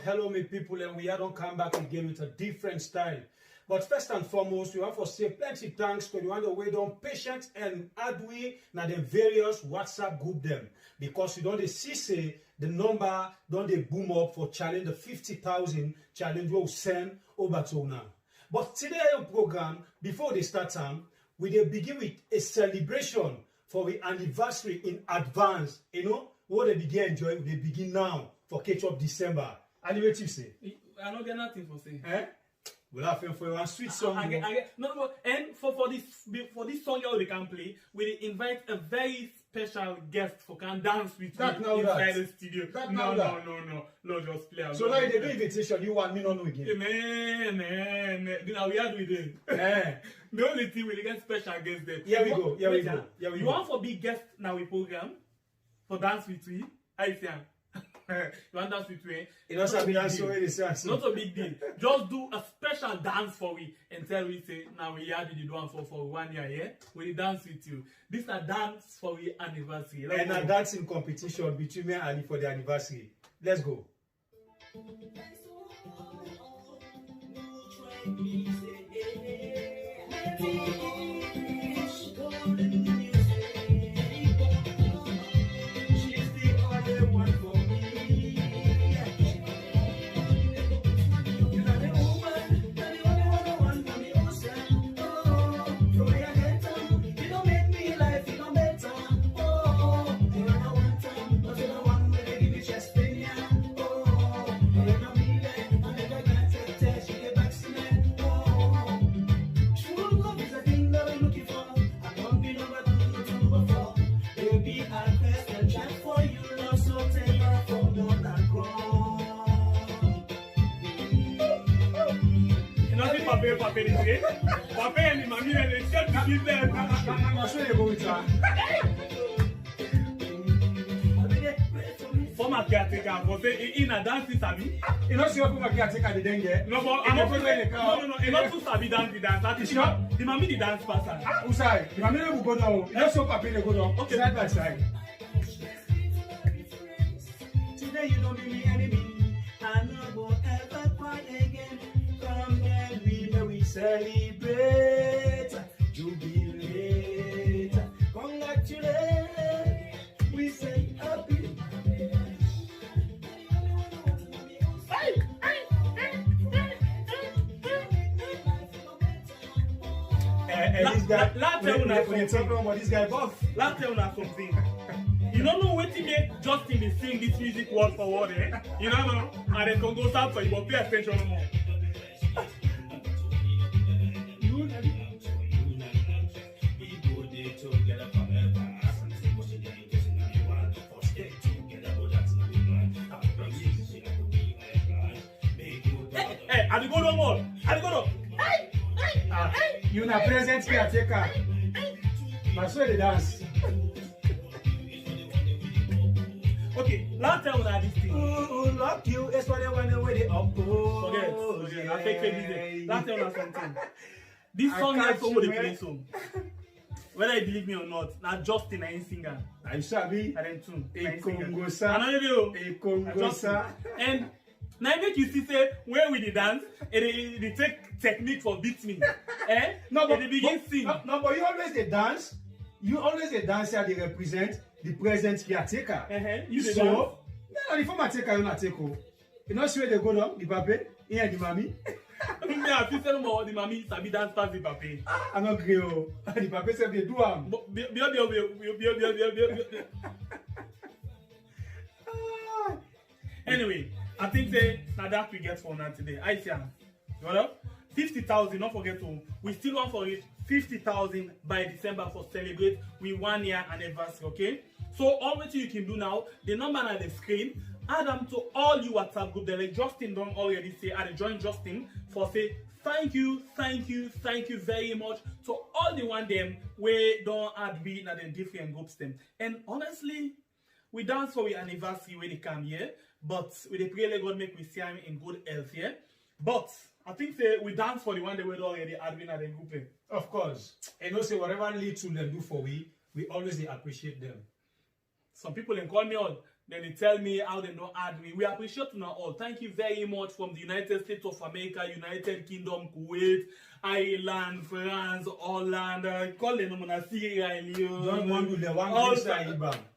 hello me people, and we don't come back again with a different style. But first and foremost, we want to say plenty thanks to the one that we don't patient and add we now the various WhatsApp group them, because you don't see say the number don't they boom up for challenge the 50,000 challenge we'll send over to now. But today program, before they start we they begin with a celebration for the anniversary in advance. You know what they begin enjoying, they begin now for catch up December. And what you say? I don't get nothing for say. Eh? We'll have for one sweet song. No, and for this song we can play, we invite a very special guest for can dance with that me inside the studio. No, just play. So now they do invitation, you want me not know again. Man. Now we are doing it. The only thing we get special guest there. Here we go. You want for big guest now we program for dance with me? I see. You want dance with me? It doesn't be dance away. Not a big deal. Just do a special dance for we and tell we say now we had the dance for 1 year, yeah? We dance with you. This is a dance for we anniversary. And a dancing competition between me and Ali for the anniversary. Let's go. Papa and mommy and they said to give them. I'm sure you go with her. Former caretaker for say in a dance is Sabi. You know, she former caretaker the dengue. No, but I'm not going to no. You not too Sabi dance the dance. The mommy the dance person. Usai, the mommy will go down. You know, so Papa they go down. Okay, side by side. Today you don't be me enemy. I no go ever cry again. Come then we celebrate, jubilate, congratulate. We say happy. This guy buff. Let's tell you something. You don't know what to make Justin they sing this music word for word, eh? You don't know? And they can go start for you, but pay attention no more. I go no more. I go no. You na present caretaker. Mas so they dance. Okay, last time we had this thing. Lock you. It's what they want to wear the up. Forget. I take this. Last time we had something. This song is somebody play song. Whether you believe me or not, now Justin I ain't singer. I sabi. And then two. A Congosa. Another video. A Congosa. And now make you see say where we the dance, they take technique for beat me. Eh? No, but they begin sing. No, but you always the dance. You always the dancer they represent the present caretaker. You the so, dance. No, the former taker you not take. You know see where they go down, the pape, here the mommy. Me I feel say more the mommy sabi dance pass the pape. I'm not agree. The pape say they do am. Anyway, I think now that we get for now today. I see. Got up? 50,000, don't forget to. We still want for it 50,000 by December for celebrate with 1 year anniversary, okay? So all what you can do now, the number on the screen, add them to all you WhatsApp group. Like Justin don't already say, I join Justin for say thank you very much to all the one them where don't add we in the different groups them. And honestly, we dance for the anniversary when they come here, but we pray let God make we see him in good health here. But I think we dance for the one they were already admin at the group. Of course. And also whatever little them do for we always appreciate them. Some people then call me all. Then they tell me how they don't add me. We appreciate you now all. Thank you very much from the United States of America, United Kingdom, Kuwait, Ireland, France, Holland. Call them on Sierra Leone.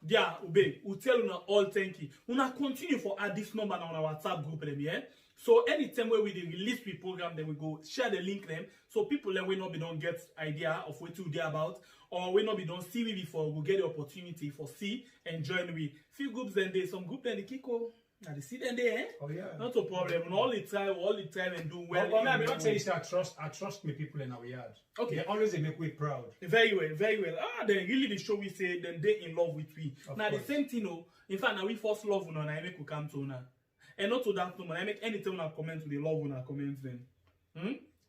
Yeah, obey. We tell you now all thank you. We now continue for add this number on our WhatsApp group them, yeah? So anytime where we release the program, then we go share the link them. So people then we not be don't get idea of what to do about, or we not be don't see me before we get the opportunity for see and join we. Few groups then they some group then the Kiko. Now they see then they Oh yeah. Not a problem. All the time and do well. But I'm not saying I trust me people in our yard. Okay. They always make me proud. Very well, very well. Then really the show we say then they in love with we. Now the same thing, in fact now we first love now I make we come to now. And not to that no I make anything when I comment to the love when I comment then.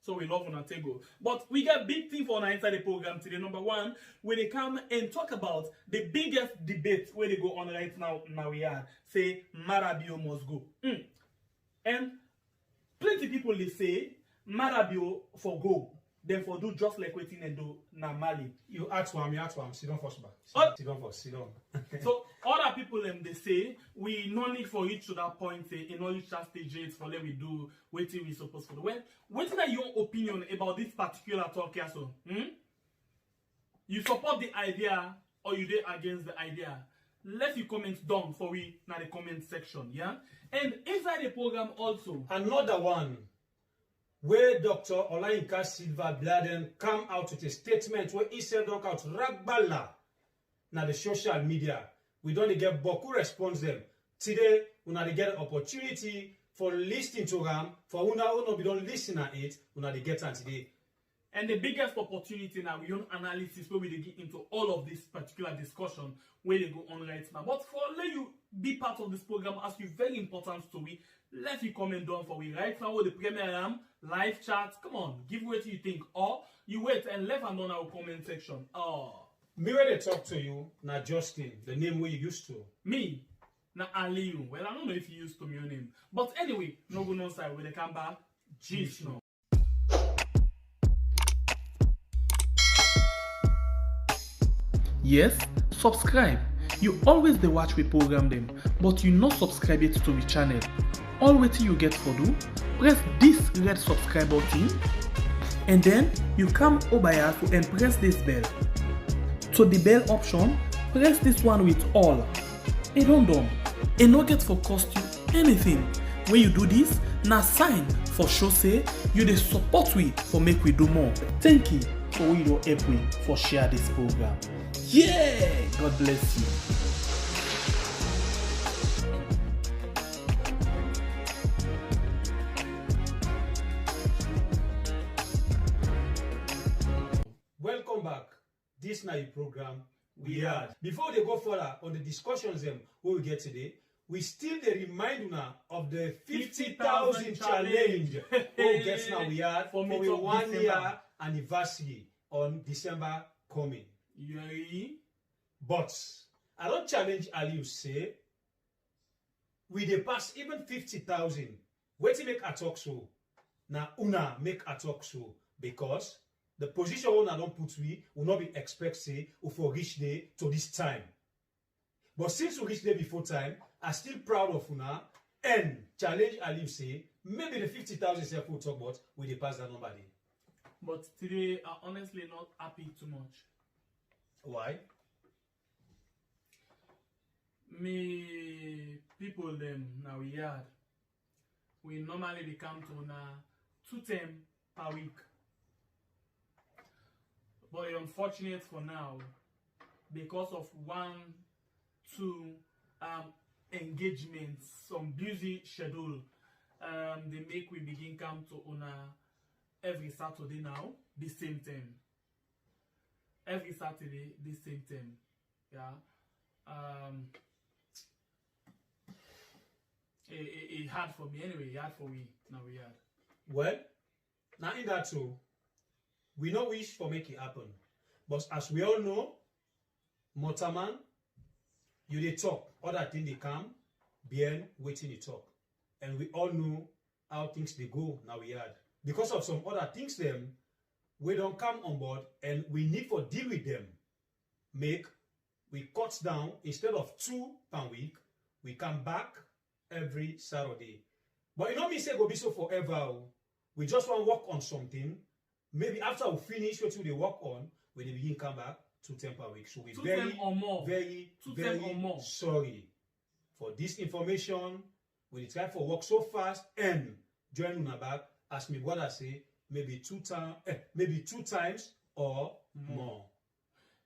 So we love on our table. But we got big thing for inside the program today. Number one, when they come and talk about the biggest debate where they go on right now we are. Say Marabio must go. And plenty people they say Marabio for go. Then for do just like waiting and do na Mali. You ask one, sit down first, sit down first, sit down. So other people they say we no need for reach to that point in all each stage for let we do waiting we supposed to do. Well, what is your opinion about this particular talk here? So you support the idea or you did against the idea? Let your comments down for we in the comment section, yeah? And inside the program also. Another one where Dr.Sylvia Blyden come out with a statement where he said don't out ragbala na the social media. We don't get beaucoup response them. Today, we not get opportunity for listening to them. For we don't listen at it, we not get it today. And the biggest opportunity now, we own analysis where we get into all of this particular discussion where they go on right now. But for let you be part of this program, ask you very important story. Let you comment down for we right now with the premier live chat. Come on, give what you think. Or you wait and left and on our comment section. Me when they talk to you, na Justin, the name we used to. Me, na Aliyu. Well, I don't know if you used to me your name. But anyway, no go no side when they come back. Jeez, no. Yes, subscribe. You always dey watch we program them, but you not subscribe yet to the channel. All waiting you get for do, press this red subscribe button, and then you come over here and press this bell. To the bell option, press this one with all. It don't done. It no get for cost you anything. When you do this, na sign for show say you dey support we for make we do more. Thank you for we don't help we for share this program. Yeah, God bless you. Welcome back. This now program we had. Before they go further on the discussions we will get today, we still remind you of the 50,000 challenge. Who gets now we had for we 1 year anniversary on December coming. Yeah. But I don't challenge Ali say we dey pass even 50,000. Wait to make a talk so. Now una make a talk so because the position una don't put we will not be expect say for reach day to this time. But since we reach there before time, I'm still proud of una and challenge Ali say maybe the 50,000 self will talk about we dey pass that number day. But today I'm honestly not happy too much. Why? Me people them now we yard. We normally they come to na 2 times per week. But unfortunate for now, because of 1, 2 engagements, some busy schedule, they make we begin come to una every Saturday now, the same time. Every Saturday, the same time. Yeah. It hard for me anyway. It hard for me now. We hard. Well, now in that too, we no wish for make it happen, but as we all know, Motaman, you dey talk, other thing they come, bien waiting they talk, and we all know how things they go now. We hard because of some other things we don't come on board, and we need for deal with them. Make we cut down, instead of 2 per week, we come back every Saturday. But you know me say go be so forever. We just want to work on something. Maybe after we finish what we work on, we begin come back 2 times per week. So we very sorry for this information. We try for work so fast and join una back, as my brother say, maybe 2 times or more.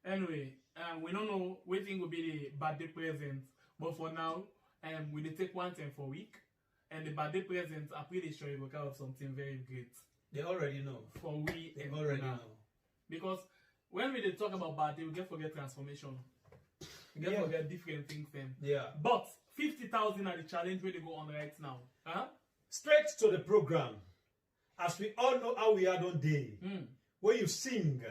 Anyway, we don't know what thing will be the birthday present, but for now, we dey take 1 time for week, and the birthday present, I'm pretty sure it will come up something very great. They already know. For we, they already know. Because when we dey talk about birthday, we get forget transformation. We get forget different things then. Yeah. But 50,000 are the challenge where they go on right now. Huh? Straight to the program. As we all know how we are on day, where you sing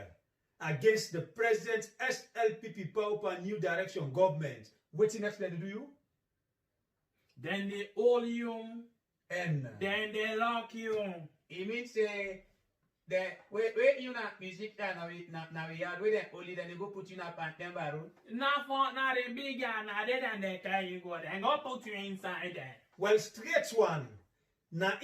against the present SLPP Power New Direction government. Waiting next to do you? Then they hold you. And then they lock you. It means that where you not music now we are with them only then they go put you in a panther barrel. Not the big guy, not than they carry you go there and go put you inside there. Well, straight one. Now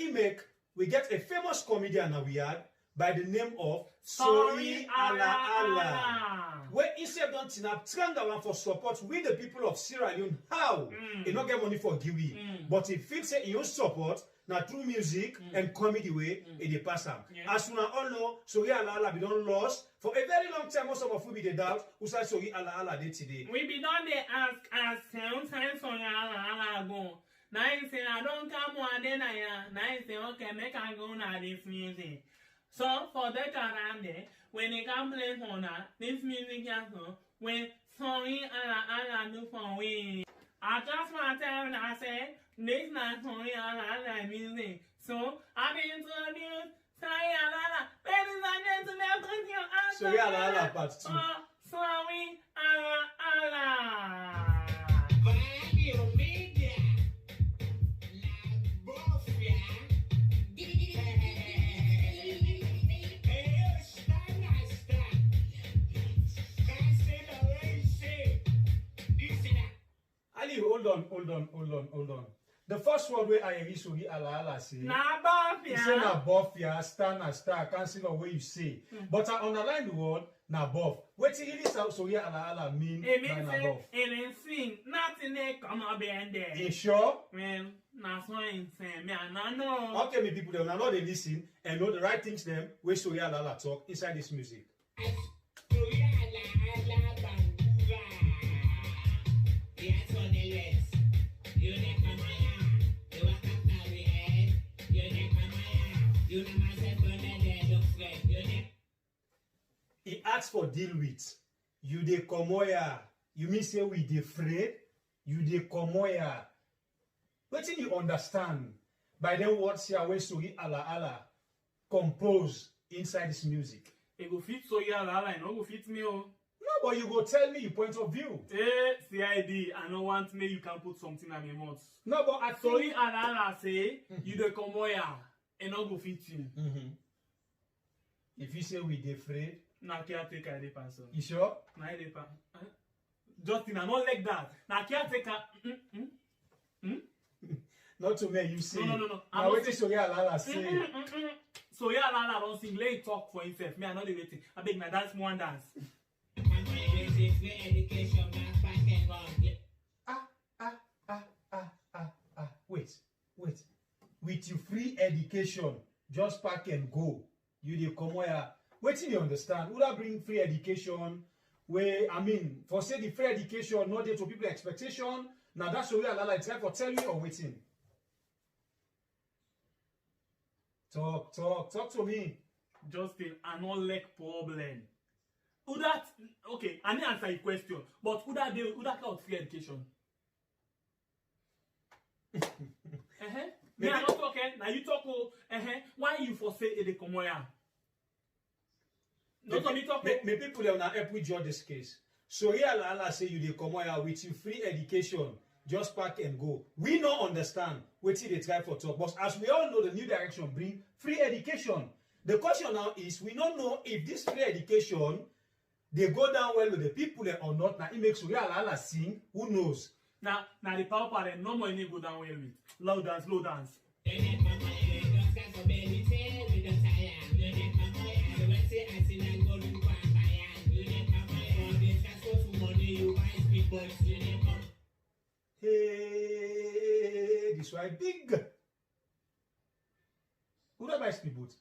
we get a famous comedian now we had by the name of Sorry Allah. Where instead don't tinap tranga one for support with the people of Sierra Leone. How? He not get money for Giwi. But he feels say he support now through music and comedy way in the past. As we all know, Sorry Allah be done lost for a very long time. Most of us will be the doubt who say Sorry Allah day today. We be done they ask sometimes Sorry Allah go. Now you say I don't come one day now you say okay make I go now this music. So for that around there, when they come play for that, this music also when Sorry Allah do for we. I just want to tell you I say this not Sorry Allah music. So I been introduced Sorry Allah. Ladies and gentlemen, put your hands Sorry Allah part 2. Sorry Allah. Ali, hold on. The first word where I hear Sorry Allah say, Na bofia. He say na bofia, star, cancel what you say. But I underline the word na bof. What it really Sorry Allah mean? It means it sing. Nothing they come up behind there. You sure? Man, that's why I'm saying, me I know. Okay, me people them now they listen and know the right things them where Sorry Allah talk inside this music. He asks for deal with. You dey komoya. You mean say we dey afraid? You dey komoya. What do you understand by them words here when Sorry Allah compose inside this music? It go fit Sorry Allah and no go fit me. No, but you go tell me your point of view. CID, I don't want me you can put something on my mouth. No, but I Sorry Allah say you dey komoya and no go fit you. If you say we dey afraid, na caretaker dey person. You sure? Na dey person. Justin, I not like that. Na caretaker. Not to me, you say. No. Now wait till Sorry Allah say. Sorry Allah don't sing. Let it talk for himself. Me, I not dey waiting. I beg na dance one dance. Wait. With your free education, just pack and go. You dey come here. Wait till you understand. Would I bring free education? Where for say the free education not there to people expectation. Now that's Sorry Allah it's for tell you or waiting. Talk to me. Justin, I not like problem. Who that okay? I need answer your question, but who that got free education? Me I not talking. Now you talk. Why you for say they come here? Me people they will not help with judge this case. Sorry Allah say you dey come here with your free education. Just pack and go. We don't understand what they try for talk. But as we all know, the new direction bring free education. The question now is we don't know if this free education they go down well with the people or not. Now it makes Sylvia sing. Who knows? Now the power part no more any go down well with. Low dance, low dance. Hey, this one big. Who don't buy speedboat?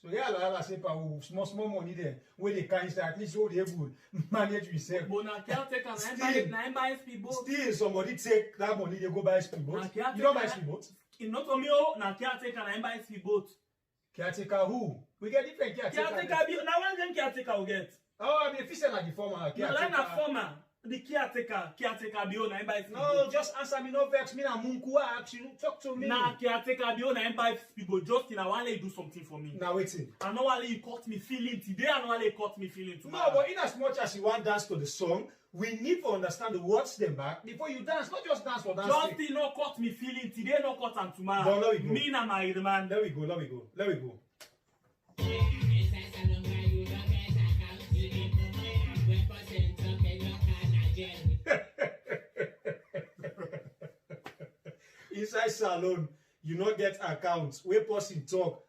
So yeah, say small money there. Where they can start at least all they would manage yourself. But now can't take an buy speedboat. Still somebody take that money, they go buy speedboat. You don't buy speedboat? Not only now can't take an buy speedboat. Caretaker who? We get different caretaker. Caretaker, now one them caretaker will get. Oh, I mean, if you say like the former caretaker. No, like a former. The caretaker be on buy speedboat. No, just answer me, no vex me, na munku ask you, talk to me. Nah, caretaker be on buy speedboat. Just in a one you do something for me. Now waiting. I know why you caught me feeling today, I know why you caught me feeling tomorrow. No, but in as much as you want dance to the song, we need to understand the words them back before you dance, not just dance for dancing. Just no caught me feeling today, no caught and tomorrow. But let we go. Me na my man. Let we go. Inside salon, you not get accounts. Where person talk,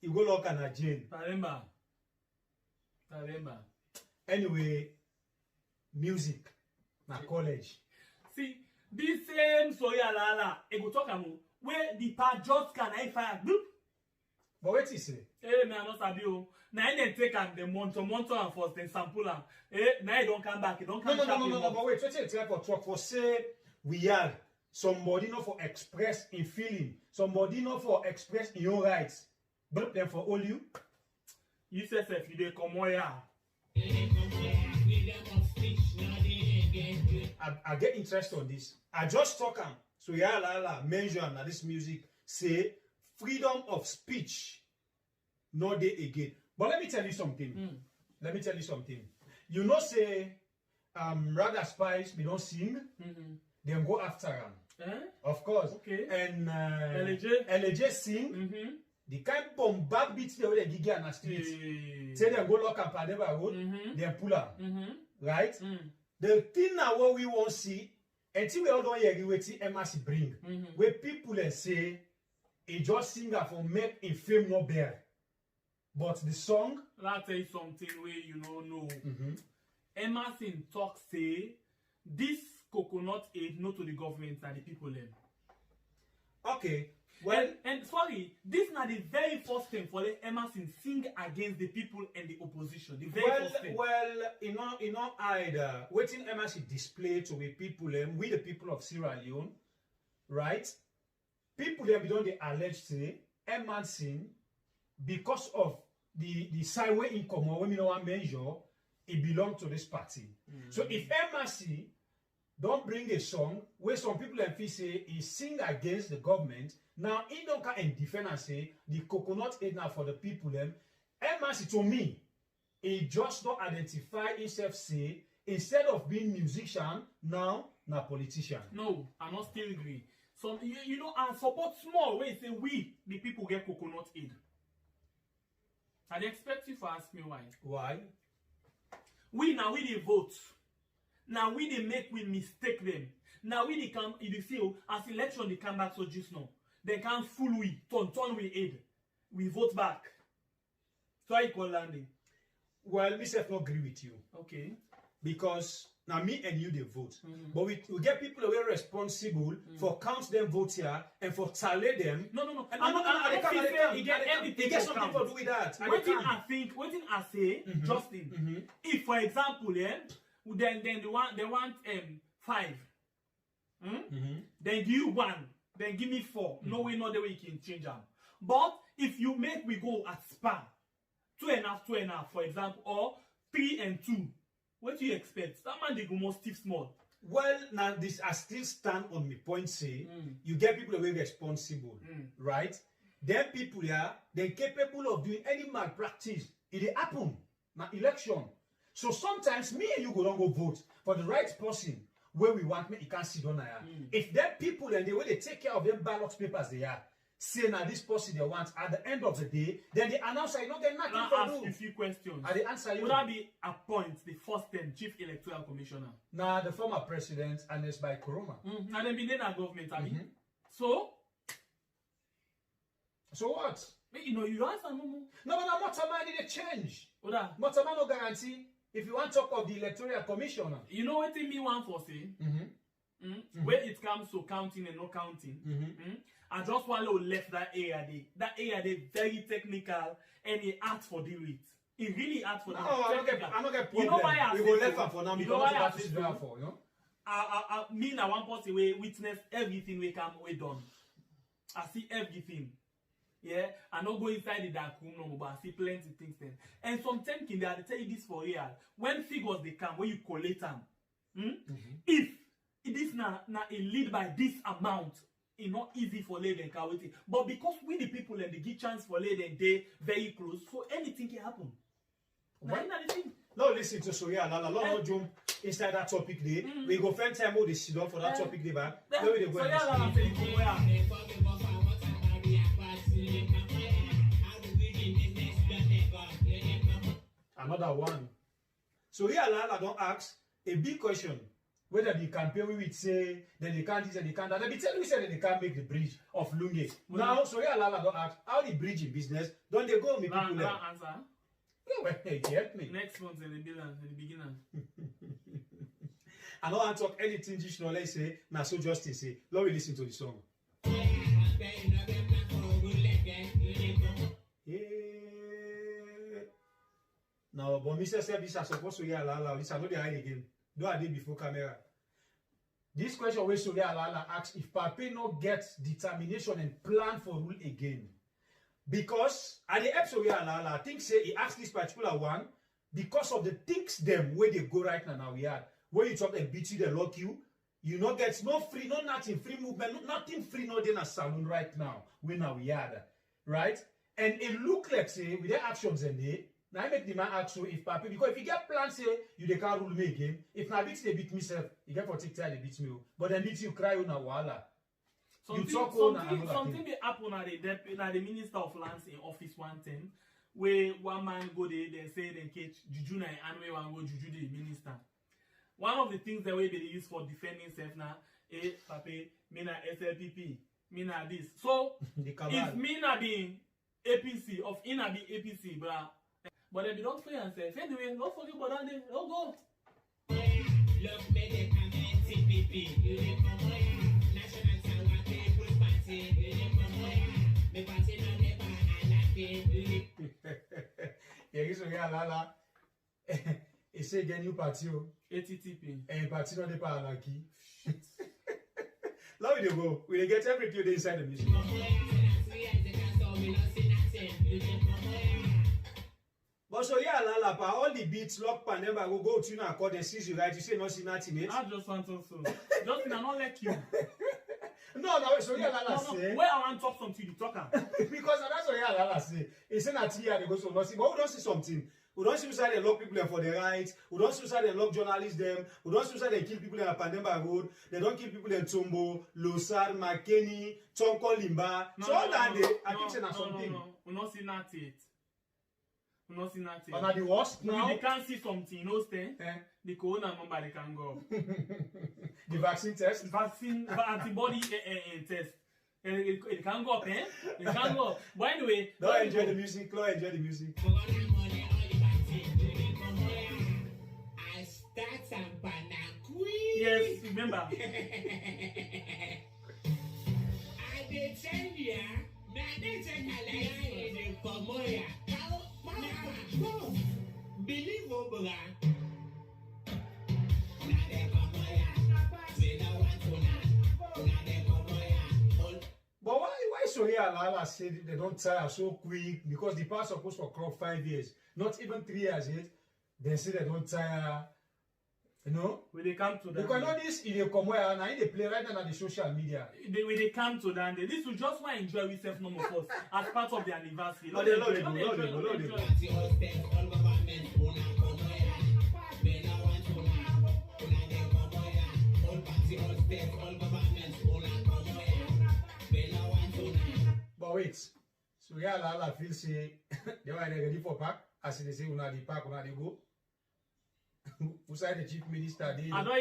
you go lock and a jail. Remember. Anyway, music, na college. See, this same soya lala, it go talk about where the part just can I fire. But what you say? Hey, me I not sabi o. Now they take and the monto and first then sample am. Now it don't come back. It don't come back. No. But wait, what you try for talk for say we are somebody not for express in feeling, somebody not for express in your rights, but then for all you. You say if you dey come here. I get interest on this. I just talk so yeah, mention that this music say freedom of speech, no day again. But let me tell you something. You know, say Rather Spice, we don't sing, then go after them. Of course. Okay. And LJ sing. The kind of bombard beats the way they gig on the street. Say them go lock up at the road, then pull up. Right? The thing now what we want to see, until we all don't hear what MRC bring, where people say, it just singer for make a film not bear. But the song, I'll tell you something where you don't know. Emerson talk say, this coconut aid not to the government and the people then. Okay. Well, and sorry, this is not the very first thing for the Emerson sing against the people and the opposition. The very first thing. Well, you know, either waiting Emerson display to the people, we the people of Sierra Leone, right? People there don't they allege say Emerson because of the sideway income or when you know one measure, it belong to this party. So if Emerson don't bring a song where some people and feel say he sing against the government. Now he don't can defend and say the coconut aid now for the people them. MRC to me, he just don't identify himself say instead of being musician now politician. No, I not still agree. So you know I support small when say we the people get coconut aid. I expect you to ask me why. Why? We they vote. Now we they make we mistake them. Now we they come you see as election they come back so just now. They can't fool we turn we aid. We vote back. So I call landing. Well, myself not agree with you. Okay. Because now me and you they vote. But we get people who are responsible for count them votes here and for tally them. No. They get something to do with that. What I say, Justin, if for example, then they want 5. Then give you 1. Then give me 4. No way, not the way you can change them. But if you make we go at span, 2.5, for example, or 3 and 2, what do you expect? That man they go more stiff small. Well, now this I still stand on my point. Say you get people who are responsible, right? Then people they're capable of doing any malpractice. It happen now election. So sometimes me and you don't go vote for the right person. Where we want me, you can't sit down there. If them people and the way they take care of them ballot papers, say now this person they want at the end of the day, then the announcer you don't get nothing Now to ask do. you a few questions. And the answer you Would that be appoint the first time Chief Electoral Commissioner? now the former president and it's by Kuruma. And then be then a government, I mean. So what? you know, you answer no more. No, but I'm not a man need a change. Would that? Not a man no guarantee. If you want to talk of the electoral commissioner. You know what me want for say? When it comes to counting and not counting, I just want to left that area there. That area there very technical and it hard for deal with. It really hard for deal with. I'm not get problem. You know why I we go left and for now. You Because know why I that's say what so? for, you know. I mean, I one person we witness everything we come we done. I see everything. Yeah, I not go inside the dark room no more, but I see plenty things then. And sometimes can they tell you this for real. When figures they come, when you collate them, if it is not a lead by this amount, it's not easy for lady and Kawiti. But because we the people and they give chance for lady and they very close, so anything can happen. What? Now, the thing. Now listen to Soria Lala. Long jump inside that topic day. We go find time how they sit down for that topic day back. Where we dey go? So yeah, Lala say, Another one. So here Lala don't ask a big question. Whether the campaign we would say then they can't this and they can't that. They be telling you say that they can't make the bridge of Lunge. Now, so here Lala don't ask how the bridge in business don't they go with people there? answer. Yeah, well, hey, help me. Next month in the beginning. I don't want to talk anything just know let's say now so justice say. Let me listen to the song. Now, but Mr. Service are supposed to hear Lala. This I know they hide again. Do I did before camera? This question where Soria Lala asks if Pape not gets determination and plan for rule again. Because at the episode where Lala, I think say he asked this particular one because of the things them where they go right now we are. Where you talk and beat you, they lock you. You not get no free, no nothing, free movement, no, nothing free, no in a salon right now. Where now we are. Right? And it look like say with their actions and they now I make the man ask you if Pape, because if you get plans say you they can't rule me again. If na beat they beat me self, you get for TikTok they beat me. But then beat you cry on a wala. Something be happen at the Minister of Lands in office one time where one man go there, they say they catch Juju na and we one go Juju the minister. One of the things that we be use for defending self now, Pape, me na SLPP, me na this. So if me na be APC, of ina be APC, but they don't play and say, anyway, don't forget about that, don't go. Love me, they come in TPP. You live from National Tower, People's Party. You live from me party no never unlucky. Yeah, you say Lala. He say get new party. ATTP. And party no never unlucky. Now we dey go. We dey get every few days inside the music. But so yeah, Lala, pa all the beats, lock pan, never go tune and accord and sees you right. You say no see nothing it. I just want to so. Just I not like you. No, so yeah, Lala say. Where I want to talk something, you talk. Because that's what yeah, Lala say. He say that here they go so nothing. But we don't see something. We don't see inside they lock people for the rights. We don't see inside they lock journalists them. We don't see inside they kill people in Pandemba Road. They don't kill people in Tombo, Losar, Makeni, Tonko Limba. So all that day, I think say something. We don't see nothing. We don't see nothing. But the worst now. They can't see something, you know, stay. The corona number they can go. The vaccine test. Vaccine, antibody test. It can go up, eh? It can go up. But anyway, don't enjoy the music. Don't enjoy the music. I start some banana. Yes, remember. I did tell ya, now they tell you like Komoya. Believe over. But why Soria Lala said they don't tire so quick? Because the past supposed to crop 5 years, not even 3 years yet. They say they don't tire. You know? When they come to that, because know this in the Komoya and they play right now on the social media. When they come to that, this will just want to enjoy yourself no more first as part of the anniversary. No, they Oh wait. So yeah, la feel say they were ready for park. As they say, una the park, una they go. Who side the chief minister? They lie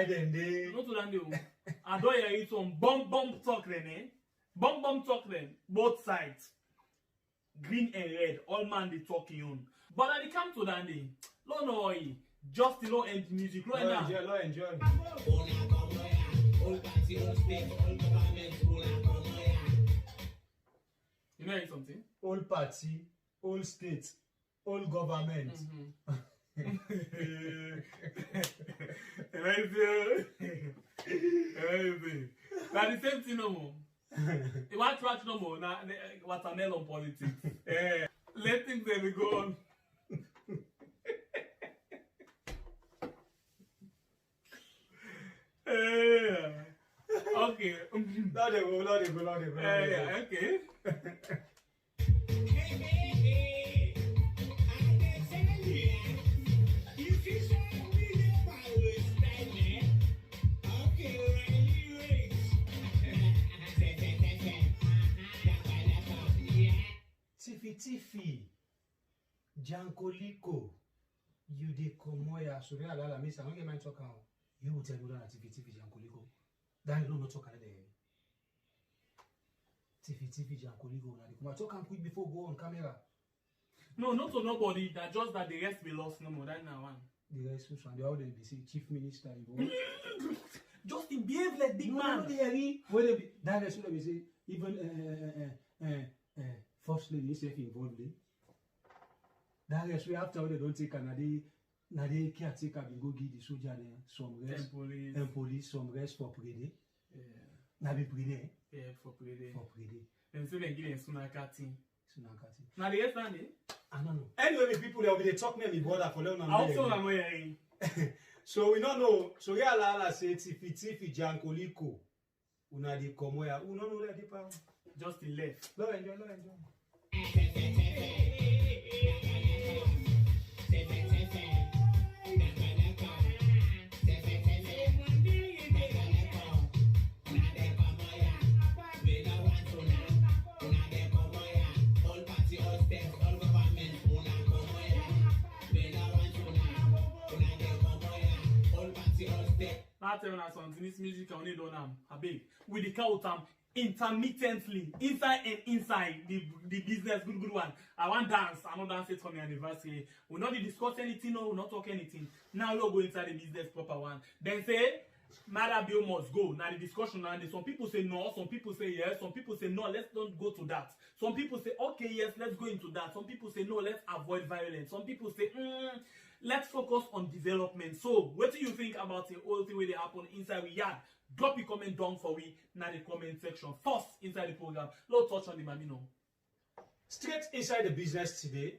and they. Not to land I don't hear it on bomb talk then, eh? Bomb talk then. Both sides. Green and red, all man they talking on. But when it come to that day, no, just the low end music, low end now. Enjoy. You know something? All party, all state, all government. Now the same thing no more. You want to watch no more now watermelon politics. Let things then go on. Okay. Now they go. Okay. Tiffy, Jankoliko, you de Komoya, Surya Lala Miss, I don't get my talk out. You will tell me that Tiffy, Jankoliko. That you don't talk there. Tiffy, Jankoliko, now talk and quick before go on camera. No, not to nobody, that just that the rest be lost no more. That now one. The rest was one, they all they say chief minister. Justin behave like big man. No, they that rest will be say even first lady is involved. That is why after they don't take they caretaker go give the soldier some rest and police some rest for Prede. Na be Prede. Yeah, for Prede. Then say they give them Sunakati. Now the rest I don't know. Anyway, the people there will talk me brother for them. I also am hearing. So we don't know. So yeah, la say Tiffy Jankoliko. Una di Komoya. Una no le di pa. Just the left. No, enjoy. I tell you something, this music I only done a big with the cow intermittently inside the business good one. I want dance, I don't dance it for my anniversary. We not discuss anything, no, we not talk anything. Now we'll go inside the business proper one. Then say Mother Bill must go. Now the discussion and some people say no, some people say yes, some people say no, let's not go to that. Some people say okay, yes, let's go into that. Some people say no, let's avoid violence. Some people say let's focus on development. So, what do you think about the whole thing where they happen inside we yard? Drop a comment down for we in the comment section. First, inside the program, let's touch on the Mamino. Straight inside the business today,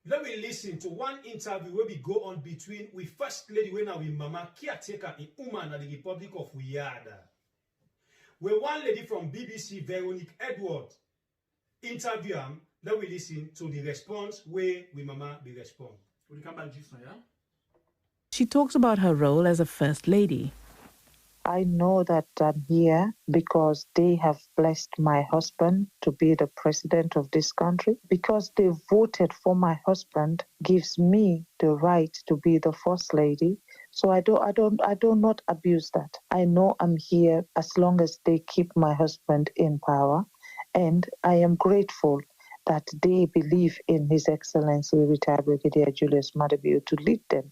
let me listen to one interview where we go on between we first lady when we mama caretaker in Uman at the Republic of Uyada. Where one lady from BBC, Veronique Edward, interview him, let me listen to the response where we mama be respond. Will you come back just now, yeah? She talks about her role as a first lady. I know that I'm here because they have blessed my husband to be the president of this country. Because they voted for my husband gives me the right to be the first lady. So I do not abuse that. I know I'm here as long as they keep my husband in power, and I am grateful that they believe in His Excellency retired Brigadier Julius Madabio to lead them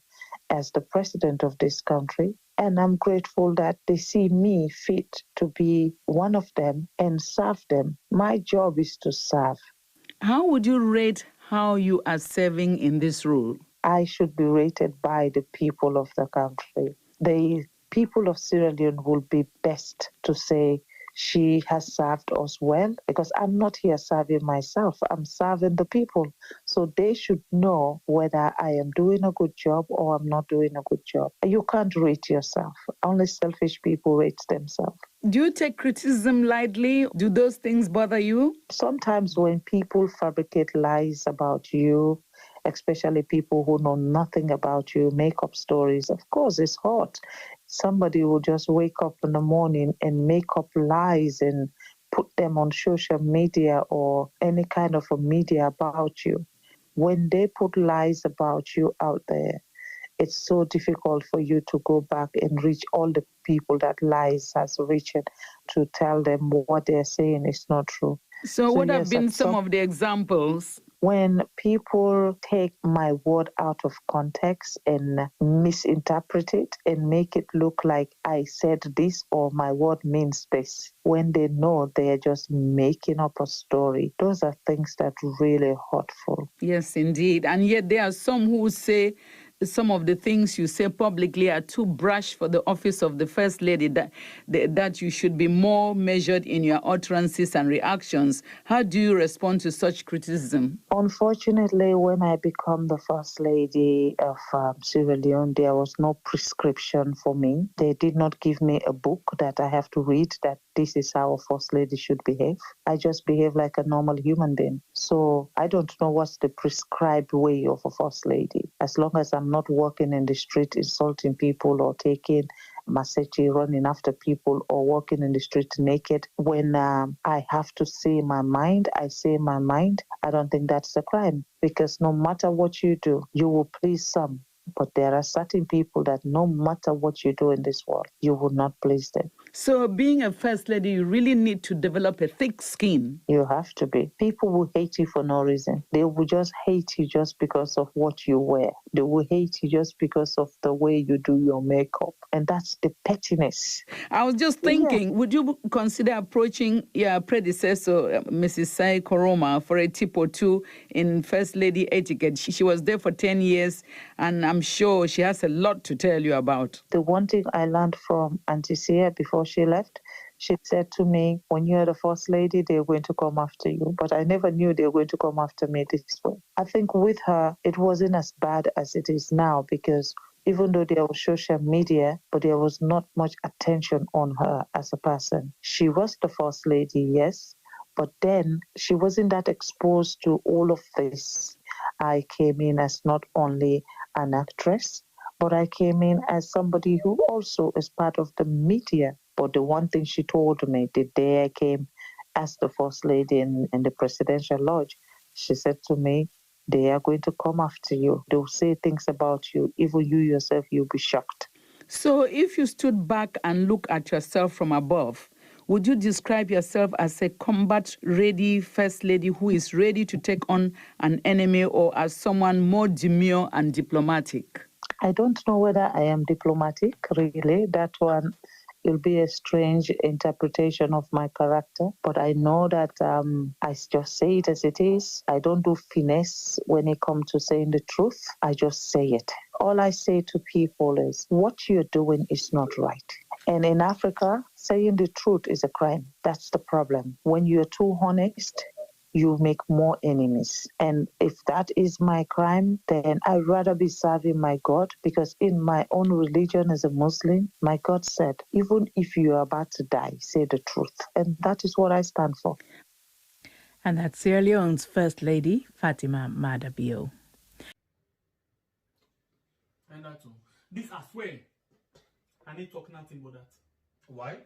as the president of this country. And I'm grateful that they see me fit to be one of them and serve them. My job is to serve. How would you rate how you are serving in this role? I should be rated by the people of the country. The people of Sierra Leone will be best to say she has served us well, because I'm not here serving myself, I'm serving the people. So they should know whether I am doing a good job or I'm not doing a good job. You can't rate yourself. Only selfish people rate themselves. Do you take criticism lightly? Do those things bother you? Sometimes when people fabricate lies about you, especially people who know nothing about you, make up stories, of course it's hot. Somebody will just wake up in the morning and make up lies and put them on social media or any kind of a media about you, when they put lies about you out there, it's so difficult for you to go back and reach all the people that lies has reached to tell them what they're saying is not true. So what have been some of the examples? When people take my word out of context and misinterpret it and make it look like I said this or my word means this, when they know they're just making up a story, those are things that really hurtful. Yes, indeed. And yet there are some who say some of the things you say publicly are too brash for the office of the First Lady, that you should be more measured in your utterances and reactions. How do you respond to such criticism? Unfortunately, when I become the First Lady of Sierra Leone, there was no prescription for me. They did not give me a book that I have to read that this is how a First Lady should behave. I just behave like a normal human being. So I don't know what's the prescribed way of a First Lady. As long as I'm not walking in the street insulting people or taking machete, running after people, or walking in the street naked. When I have to say my mind, I say my mind. I don't think that's a crime, because no matter what you do, you will please some. But there are certain people that no matter what you do in this world, you will not please them. So being a First Lady, you really need to develop a thick skin. You have to be. People will hate you for no reason. They will just hate you just because of what you wear. They will hate you just because of the way you do your makeup. And that's the pettiness. I was just thinking, would you consider approaching your predecessor, Mrs. Sai Koroma, for a tip or two in First Lady etiquette? She was there for 10 years, and I'm sure she has a lot to tell you about. The one thing I learned from Auntie Sierra before she left, she said to me, when you're the First Lady, they're going to come after you. But I never knew they were going to come after me this way. I think with her, it wasn't as bad as it is now, because even though there was social media, but there was not much attention on her as a person. She was the First Lady, yes, but then she wasn't that exposed to all of this. I came in as not only an actress, but I came in as somebody who also is part of the media. But the one thing she told me the day I came as the First Lady in the Presidential Lodge, she said to me, they are going to come after you. They'll say things about you. Even you yourself, you'll be shocked. So if you stood back and look at yourself from above, would you describe yourself as a combat-ready First Lady who is ready to take on an enemy, or as someone more demure and diplomatic? I don't know whether I am diplomatic, really. That one will be a strange interpretation of my character. But I know that I just say it as it is. I don't do finesse when it comes to saying the truth. I just say it. All I say to people is, what you're doing is not right. And in Africa, saying the truth is a crime. That's the problem. When you're too honest, you make more enemies. And if that is my crime, then I'd rather be serving my God, because in my own religion as a Muslim, my God said, even if you are about to die, say the truth. And that is what I stand for. And that's Sierra Leone's First Lady, Fatima Madabio. And that's all. This, I swear, I need talk nothing about that. Why?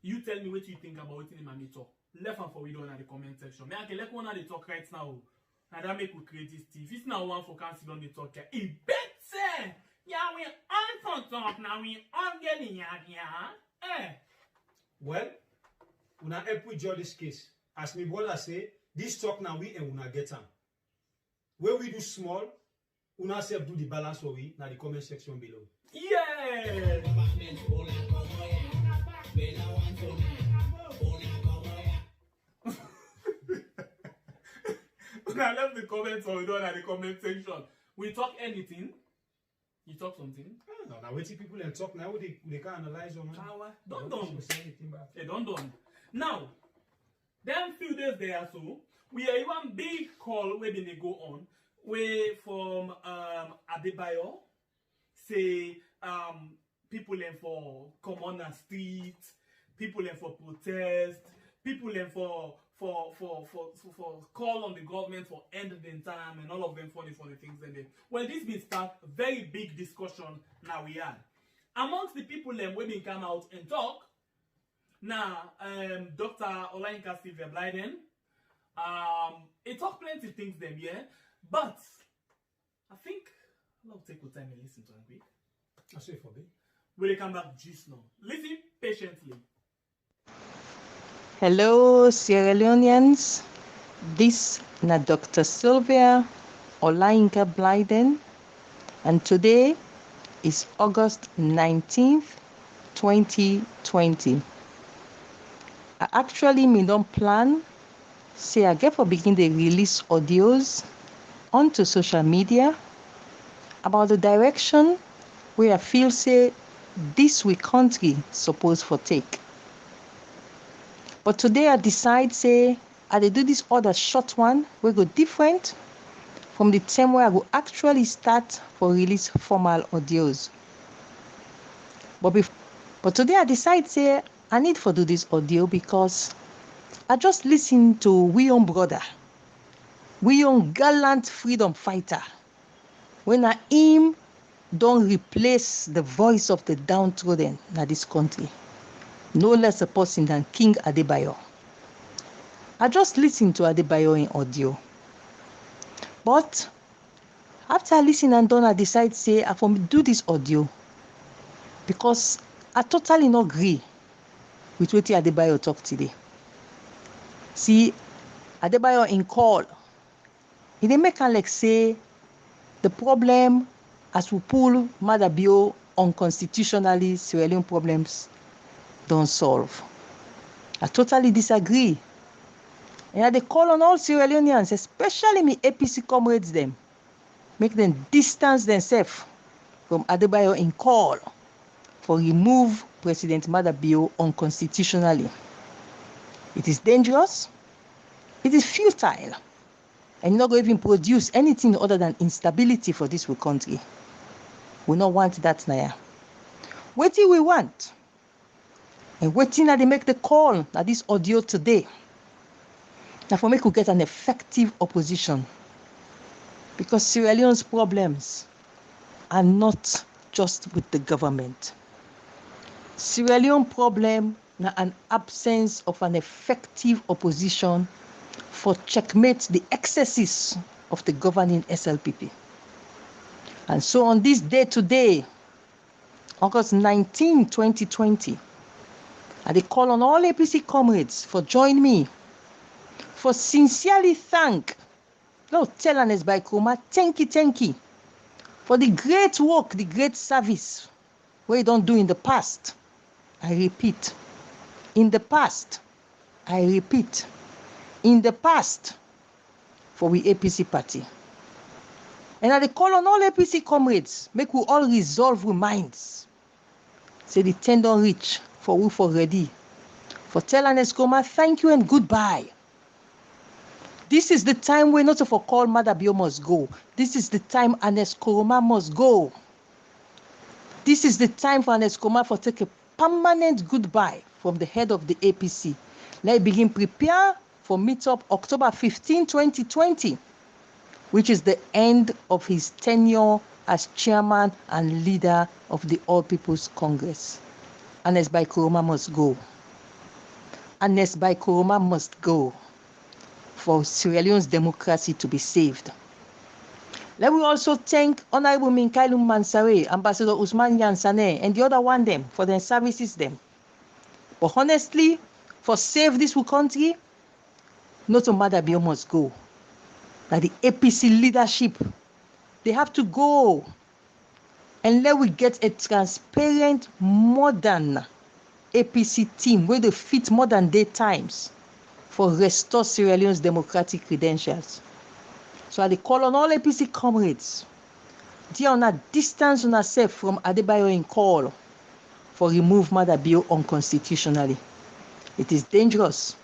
You tell me what you think about it in my talk. Left and forward on the comment section. Me I can let one of the talk right now. And that make we create this tea. If it's not one for cancel on the talk, it better. Yeah, we on for talk now. We on getting yeah. Well, una help with judge this case. As my brother say, this talk now we and una get them. Where we do small, una self do the balance for we na the comment section below. Yeah. Now left the comments or we don't at the comment section. We talk anything. You talk something. No, now wait till people and talk now. They can analyze on it. Don't. Now, them few days there so we are even big call where they go on. We from Adebayo say people in for come on the street, people in for protest, people in for call on the government for end the time and all of them funny things and then well this been start very big discussion now we had amongst the people them when they come out and talk Now, Dr. Sylvia Blyden, it talk plenty things them, yeah? But I think I'll take your time and listen to it quick. I say for me. Will they come back just now? Listen patiently. Hello, Sierra Leoneans. This is Dr. Sylvia Blyden, and today is August 19th, 2020. I actually don't plan, say I get for begin the release audios onto social media about the direction where I feel say this we country supposed for take. But today I decide say I do this other short one we go different from the time where I go actually start for release formal audios. But today I decide say I need for do this audio because I just listen to we own brother, we own gallant freedom fighter. When him don't replace the voice of the downtrodden in this country, no less a person than King Adebayo. I just listen to Adebayo in audio. But after I listen and done, I decide say I for me do this audio because I totally not agree with what Adebayo talk today. See, Adebayo in call, he dey make am like say the problem as we pull Madabio unconstitutionally Sierra Leone problems don't solve. I totally disagree. And I dey call on all Sierra Leoneans, especially me APC comrades them, make them distance themselves from Adebayo in call for remove President Madabio unconstitutionally. It is dangerous, it is futile, and not going to even produce anything other than instability for this country. We don't want that now. What do we want? And waiting that they make the call at this audio today. Now for me to get an effective opposition. Because Sierra Leone's problems are not just with the government. Sierra Leone problem na an absence of an effective opposition for checkmate the excesses of the governing SLPP. And so on this day today, August 19, 2020, I dey call on all APC comrades for join me for sincerely thank Lord Telanes by Kroma, thank you for the great work, the great service we don't do in the past. I repeat, in the past, I repeat, in the past for we APC party. And I dey call on all APC comrades, make we all resolve with minds. Say the time don't reach for we for ready. For tell Anescoma, thank you and goodbye. This is the time we not for call Madabio must go. This is the time Anescoma must go. This is the time for Anescoma for take a permanent goodbye from the head of the APC. Let's begin prepare for meet-up October 15, 2020, which is the end of his tenure as chairman and leader of the All People's Congress. Anes by Kuroma must go. Anes by Kuroma must go for Sierra Leone's democracy to be saved. Let me also thank Honorable Minkailum Mansare, Ambassador Usman Yansane, and the other one them for their services them. But honestly, for save this country, not a Madabio must go. That the APC leadership, they have to go. And let we get a transparent, modern APC team where they fit modern day times for restore Sierra Leone's democratic credentials. So I call on all APC comrades, they are not distance on ourselves from Adebayo in call for remove Madabio unconstitutionally. It is dangerous.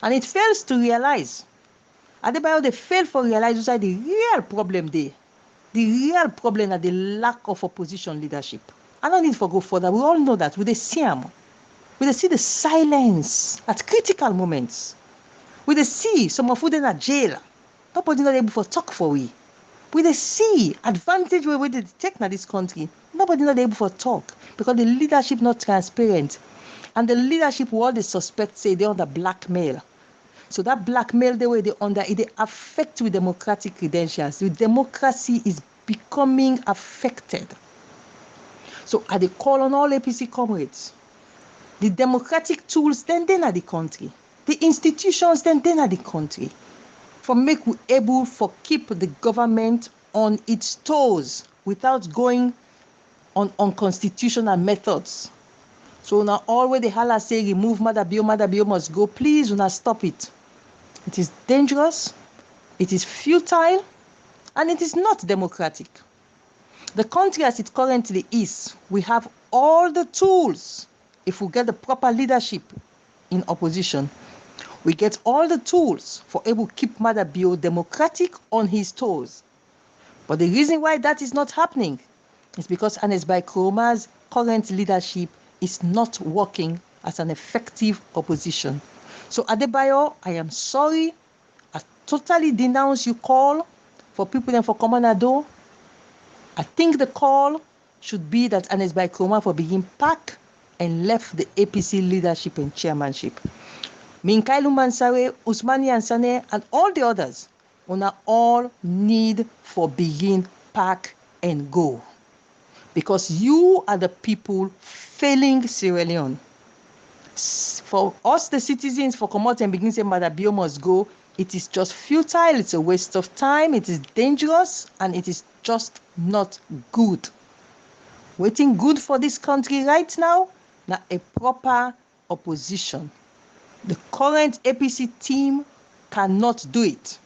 And it fails to realize. Adebayo, they fail for realize that the real problem there. The real problem is the lack of opposition leadership. I don't need to go further. We all know that. We see them. We see the silence at critical moments. We see some of them in jail. Nobody not able to talk for we. We see advantage we they take in this country. Nobody not able to talk because the leadership not transparent. And the leadership, what they suspect, say they're under blackmail. So that blackmail, the way they under it, they affect with democratic credentials. The democracy is becoming affected. So I they call on all APC comrades. The democratic tools, then are the country. The institutions, then are the country. For make we able for keep the government on its toes without going on unconstitutional methods. So now already the hala say remove Mother Bio must go. Please do not stop it. It is dangerous, it is futile, and it is not democratic. The country as it currently is, we have all the tools. If we get the proper leadership in opposition, we get all the tools for able to keep Mother Bio democratic on his toes. But the reason why that is not happening is because Ernest Bai Kroma's current leadership is not working as an effective opposition. So Adebayo, I am sorry. I totally denounce your call for people and for Common. I think the call should be that Ernest Bai Kroma for being packed and left the APC leadership and chairmanship. Minkailu Mansare, Usmani Ansane, and all the others, all need for being pack and go. Because you are the people failing Sierra Leone. For us, the citizens, for come out and begin saying Mother Bio must go, it is just futile, it's a waste of time, it is dangerous, and it is just not good. Waiting good for this country right now, now a proper opposition. The current APC team cannot do it,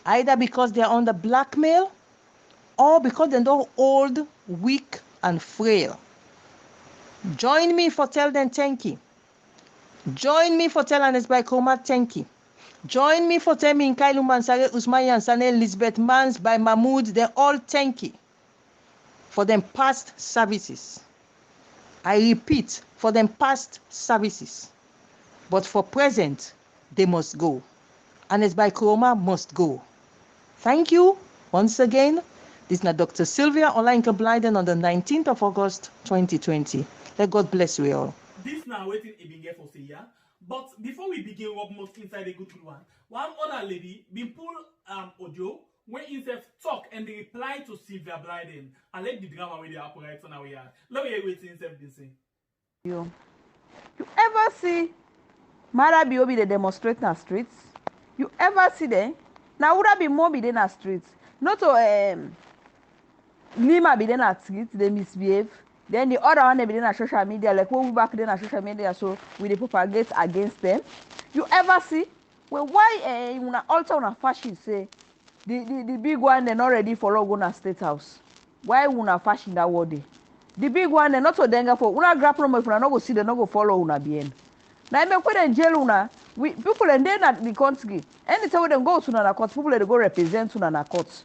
either because they are under blackmail or because they're not old, weak, and frail. Join me for tell them thank you. Join me for tell Ernest Bai Kroma thank you. Join me for tell me Nkailu Mansare, Usmani Ansane, Elizabeth Mans, by Mahmoud, they all thank you for them past services. I repeat, for them past services. But for present, they must go. Ernest Bai Kroma must go. Thank you once again. This is now Dr. Sylvia Blyden on the 19th of August, 2020. Let God bless you all. This now waiting a been for say yeah. But before we begin what most inside a good one other lady been pull audio when himself talk and they reply to Sylvia Blyden and let the drama with the apparatus on our yard. Let me wait himself this thing. You ever see Mara Bio be the demonstrate in the streets? You ever see them? Now would have be more be in the streets? Not to Lima be in the streets, they misbehave. Then the other one they be in social media, like when we back then on social media, so we propagate against them. You ever see? Well, why you wanna alter on a fashion say the big one they not ready for Logona State House? Why wanna fashion that word? The big one they not so danger for una grab from if una not go see they not go follow una bien. Now I make when in jail una we people and then at the country. Anytime when them go to na court, people they go represent to na court.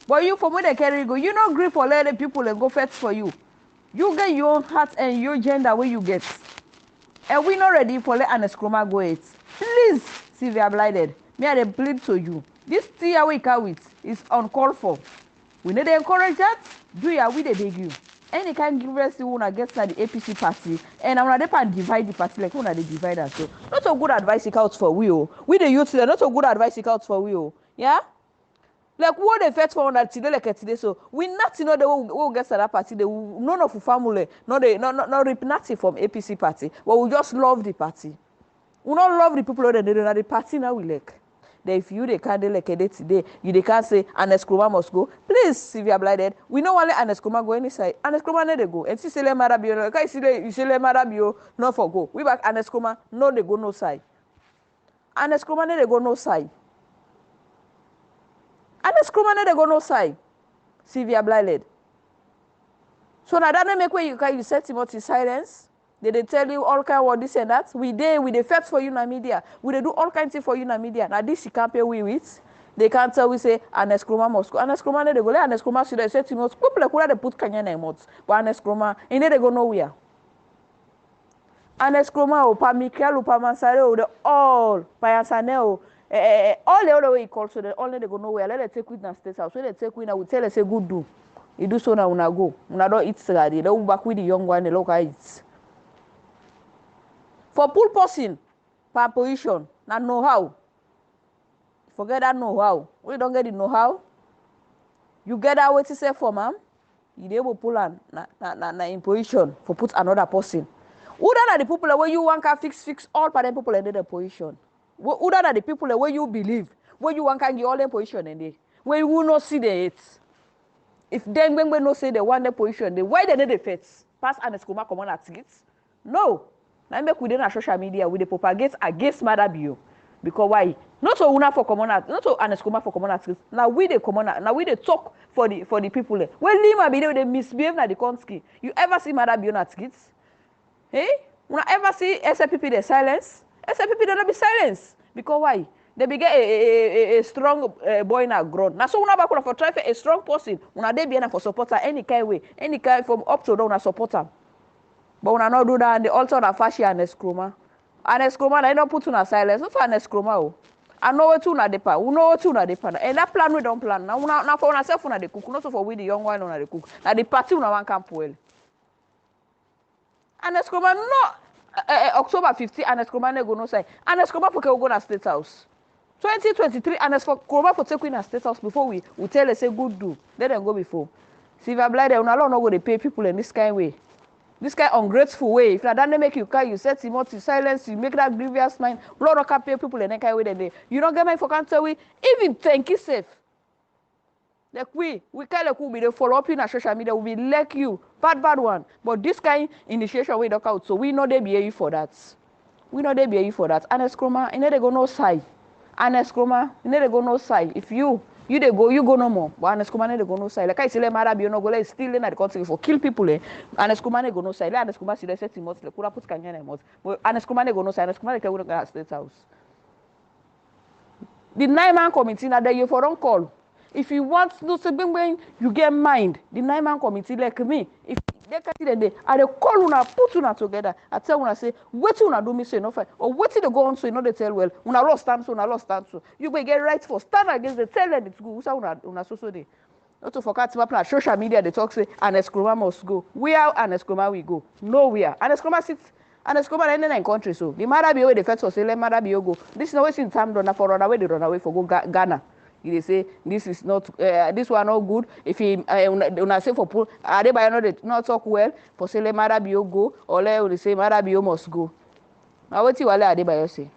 But you from where they carry go, you not agree for letting people and go fetch for you. You get your own heart and your gender where you get. And we not ready for let Ernest Kroma go it. Please, Sylvia Blyden, me I plead to you. This thing we can with is uncalled for. We need to encourage that. Do ya we they beg you. Any kind give us the one against the APC party and I'm not going to divide the party like one they divide us. So not a good advice it out for we. We the youth there, not a good advice it out for we. Yeah? Like what they fetch for that today like today, so we not know the who gets that party. They none of the family, not rip nothing from APC party, but we just love the party. We not love the people that they do. The party now we like. That if you they can't like a day today, you they can't say Ernest Kroma must go. Please, Sylvia Blyden, we don't want let Ernest Kroma go any side. Ernest Kroma no they go. And see le Marabio, like you say le Marabio, no for go. We back Ernest Kroma, no they go no side. Ernest Kroma no they go no side. Ernest Kroma no they go no side. Sylvia Blyden. So now that make way you set him out in silence. They tell you all kind of this and that. We fight for you in the media. We do all kinds of things for you in the media. Now this you can't pay we with. They can't tell we say Ernest Kroma must go. Ernest Kroma no they go. Ernest Kroma should have said to us, people like they put Kenya name out. But Ernest Kroma, they go nowhere. Ernest Kroma or Pa Michael or Pa Mansare or the all Pa Yansane or all the other way he calls so they all they go nowhere. Let them take with the state house. So they take with now we tell us say good do. You do so now una go. Una don't eat salad. They don't back with the young one. They look at it. For pull person per position, na know-how. Forget that know-how. We don't get the know-how. You get that way to say for man, you dey able pull am na in position for put another person. Who are the people where you want can fix all part people in the position? Who are the people where you believe where you want can give all them position in there? Where you will not see the hate. If them when no say they want the position, they why they need the fates? Pass and Eskuma come on at it? No. Now make we dey na social media we dey propagate against Madabio. Because why? Not so una for common at, not so Aneskuma for common at. Now we dey common now we dey talk for the people there. When Lima be there they misbehave na the country. You ever see Madabio at kids? Hey? Una ever see SFPP they silence? SFPP they not be silence. Because why? They be get a strong boy na grown. Now so una back for try for a strong person. Una dey be na for support her any kind way. Any kind from up to down una support her. But una not do that and they also na fashi and Eskroma. And Eskroma na don't put una silence. Not for an Eskroma oh. I know what una depa. We know what una depa. And that plan we don't plan. Now for una self una dey cook. Not so for we the young one una dey cook. Now the party una wan camp well. And Eskroma no October 15 and Eskroma ne go no say. And Eskroma for go na State House. 2023 and Eskroma for take we na State House before we tell her say good do. Let them go before. Sylvia Blyden una no go dey pay people in this kind way. This kind of ungrateful way. If that make you cry, you set him out, you silence, you make that grievous mind. Lord, not can pay people in that kind of way. Then you don't get my for cancer. We even think it's safe. Like we kind of could be the follow up in our social media. We be like you, bad one. But this kind of initiation we don't out. So we know they be here for that. We know they be here for that. And Eskroma, you know they go no side. And Eskroma, you know they go no side. If you they go, you go no more. But Aneskuma they go no side. Like I say, Madabio no go like still in the country for kill people. Aneskuma they go no side. Aneskuma see they set him out. Like Kura put Kanya out. But Aneskuma they go no side. Aneskuma they can go to State House. The 9-man committee now that you for don't call. If you want to say when you get mind, the 9-man committee like me, if they can see the day, I call una put una together. I tell una say, what una do me say no fight, or what they go on so you know they tell well, una lost stand so. You may get right for stand against the tell them it's good. Una so day. Not to forget to apply social media. They talk say an Eskroma must go. Where an Eskroma we go? Nowhere. An Eskroma sits. An Eskroma in any country so. The Madabio the first say let Madabio go. This is always in time done for run away. They run away for go Ghana. They say this is not this one not good. If he una say for pull, they by not talk well. For say let Madabio go or let say Madabio must go. Now what you wale Adebayo say?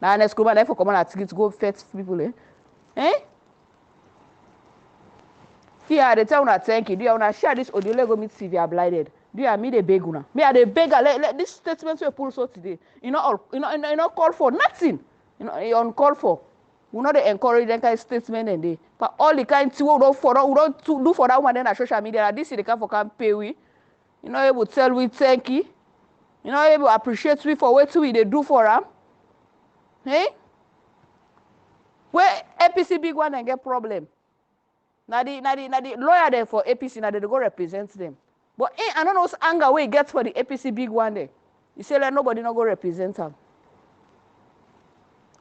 Now an Eskroma they for come on at go fetch people eh? Here they tell una thank you. Do you wanna share this audio? Let go meet Sylvia Blyden. Do you me the beg una? Me are the beggar. Let this statement we pull so today. You know call for nothing. You know uncalled for. We not encourage that kind of statement and they. But all the kind of we don't do for that one then on social media. Like this is the kind for can pay we. You know able to tell we thank you. You know able to appreciate we for what we they do for them. Hey? Where APC big one and get problem. Now the lawyer there for APC now they go represent them. But I don't know what's anger where he gets for the APC big one there. You say like nobody not go represent them.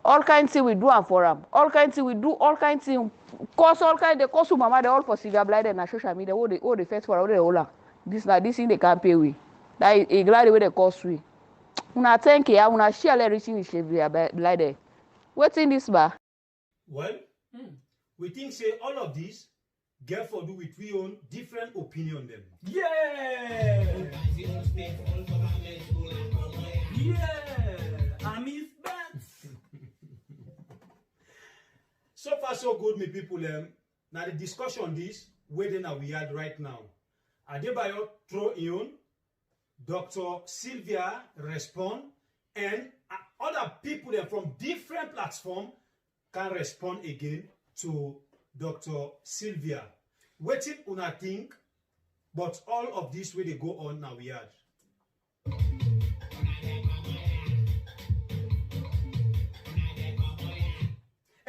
All kinds of things we do and for them. All kinds of things we do, all kinds of things. Cause all kinds of cause mama they all for Sylvia Blyden and social media. All the first for all the whole. This thing they can't pay we. That is glad the way they cost we. Una thank you, una share everything with Sylvia Blyden. What's in this bar? Well, we think say all of this get for do with we own different opinion them. Yeah! I miss that. So far so good, me people. Now the discussion this where now we had right now. Adebayo throw in, Dr. Sylvia respond, and other people from different platforms can respond again to Dr. Sylvia. Waiting una think, but all of this where they go on now we had.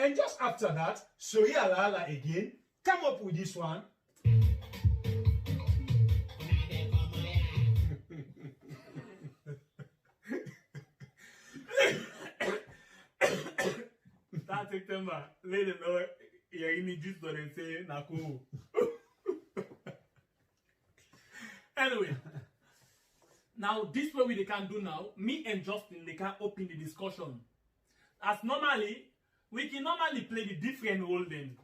And just after that, Soya Lala again come up with this one. That September, let them know you're in the juice that they say Naku. Anyway, Now, this way they can do now, me and Justin, they can open the discussion. As normally, we can normally play the different role then.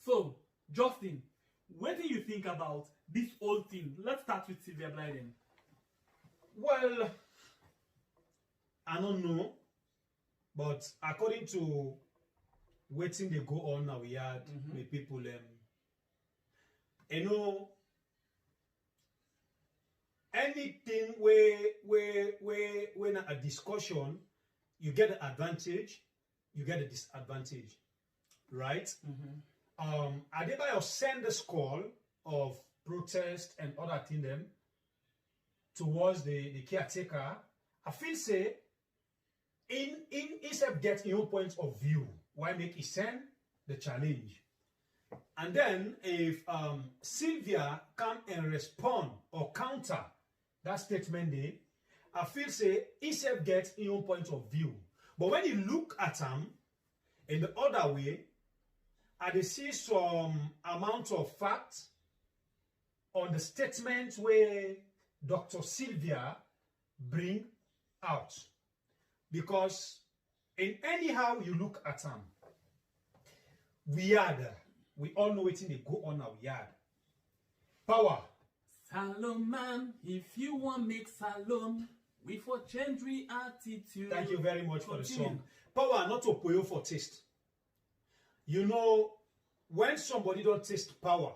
So, Justin, what do you think about this whole thing? Let's start with Sylvia Blyden. Well, I don't know, but according to waiting they go on now, we had with people, you know, anything when a discussion, you get an advantage, you get a disadvantage, right? Adebayo send this call of protest and other thing them towards the caretaker. I feel say instead get your point of view, why make it send the challenge? And then if Sylvia come and respond or counter that statement there, I feel say instead get your point of view. But when you look at them in the other way, I see some amount of fact on the statement where Dr. Sylvia bring out. Because in anyhow you look at them, we all know it in the go on our yard. Power. Salomon, if you want make Salom, we for change we attitude. Thank you very much for the song. Power not to poyo for taste. You know, when somebody don't taste power,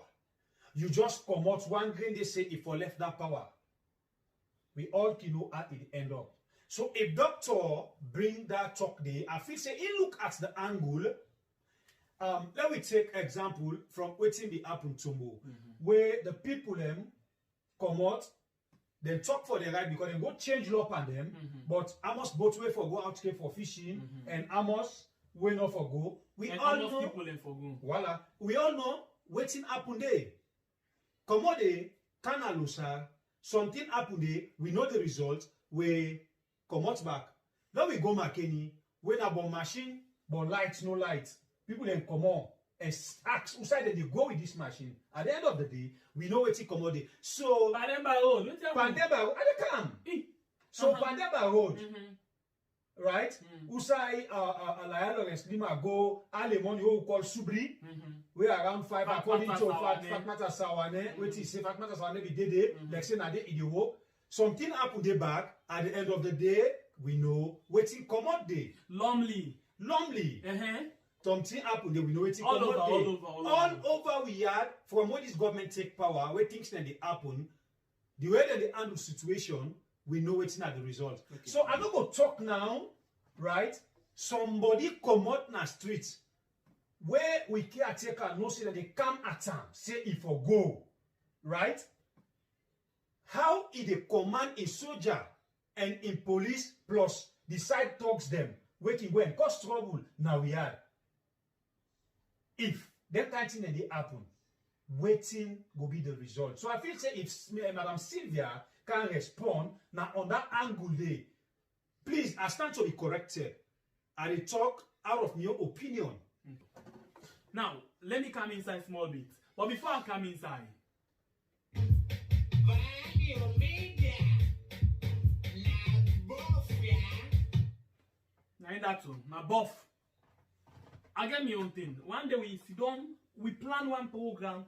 you just come out one grain, they say if I left that power, we all can know how it end up. So if doctor bring that talk there, I feel say he look at the angle. Let me take example from waiting the happen tomorrow, where the people come out, then talk for the right because they go change law on them, but Amos both way for go out here for fishing, and Amos way not for go. We and all know people for go. Voila. We all know waiting happen there. Come on there, Kanalusa, something happen there, we know the result, we come out back. Now we go Makeni, when about machine, but light, no light. People then come on and ask who side they go with this machine. At the end of the day, we know what's come out there. So Pandeba Road, they come. So Pandeba Road, right? Usai Lawrence Lima go Alemon who call Subri. We are around 5 according to Fatmata Sawane. Wait till say Fatmata Sawane be dede. Like say na de idiwo. Something happened there back. At the end of the day, we know waiting come out there. Lumley. Something happened there. We know waiting come out there. All over we had from when this government take power, where things then they happen, the way that they handle situation, we know it's not the result. Okay. So I'm not going to talk now, right? Somebody come out in the street where we caretaker no say that they come at them, say if I go, right? How is the command in soldier and in police plus the side talks them, waiting when cause trouble now we are. If that kind of thing they happen, waiting will be the result. So I feel say if Madam Sylvia can respond now on that angle there, please I stand to be corrected. I talk out of your opinion. Now let me come inside small bit. But before I come inside, now in that too, now buff. I get me own thing. One day we sit down, we plan one program.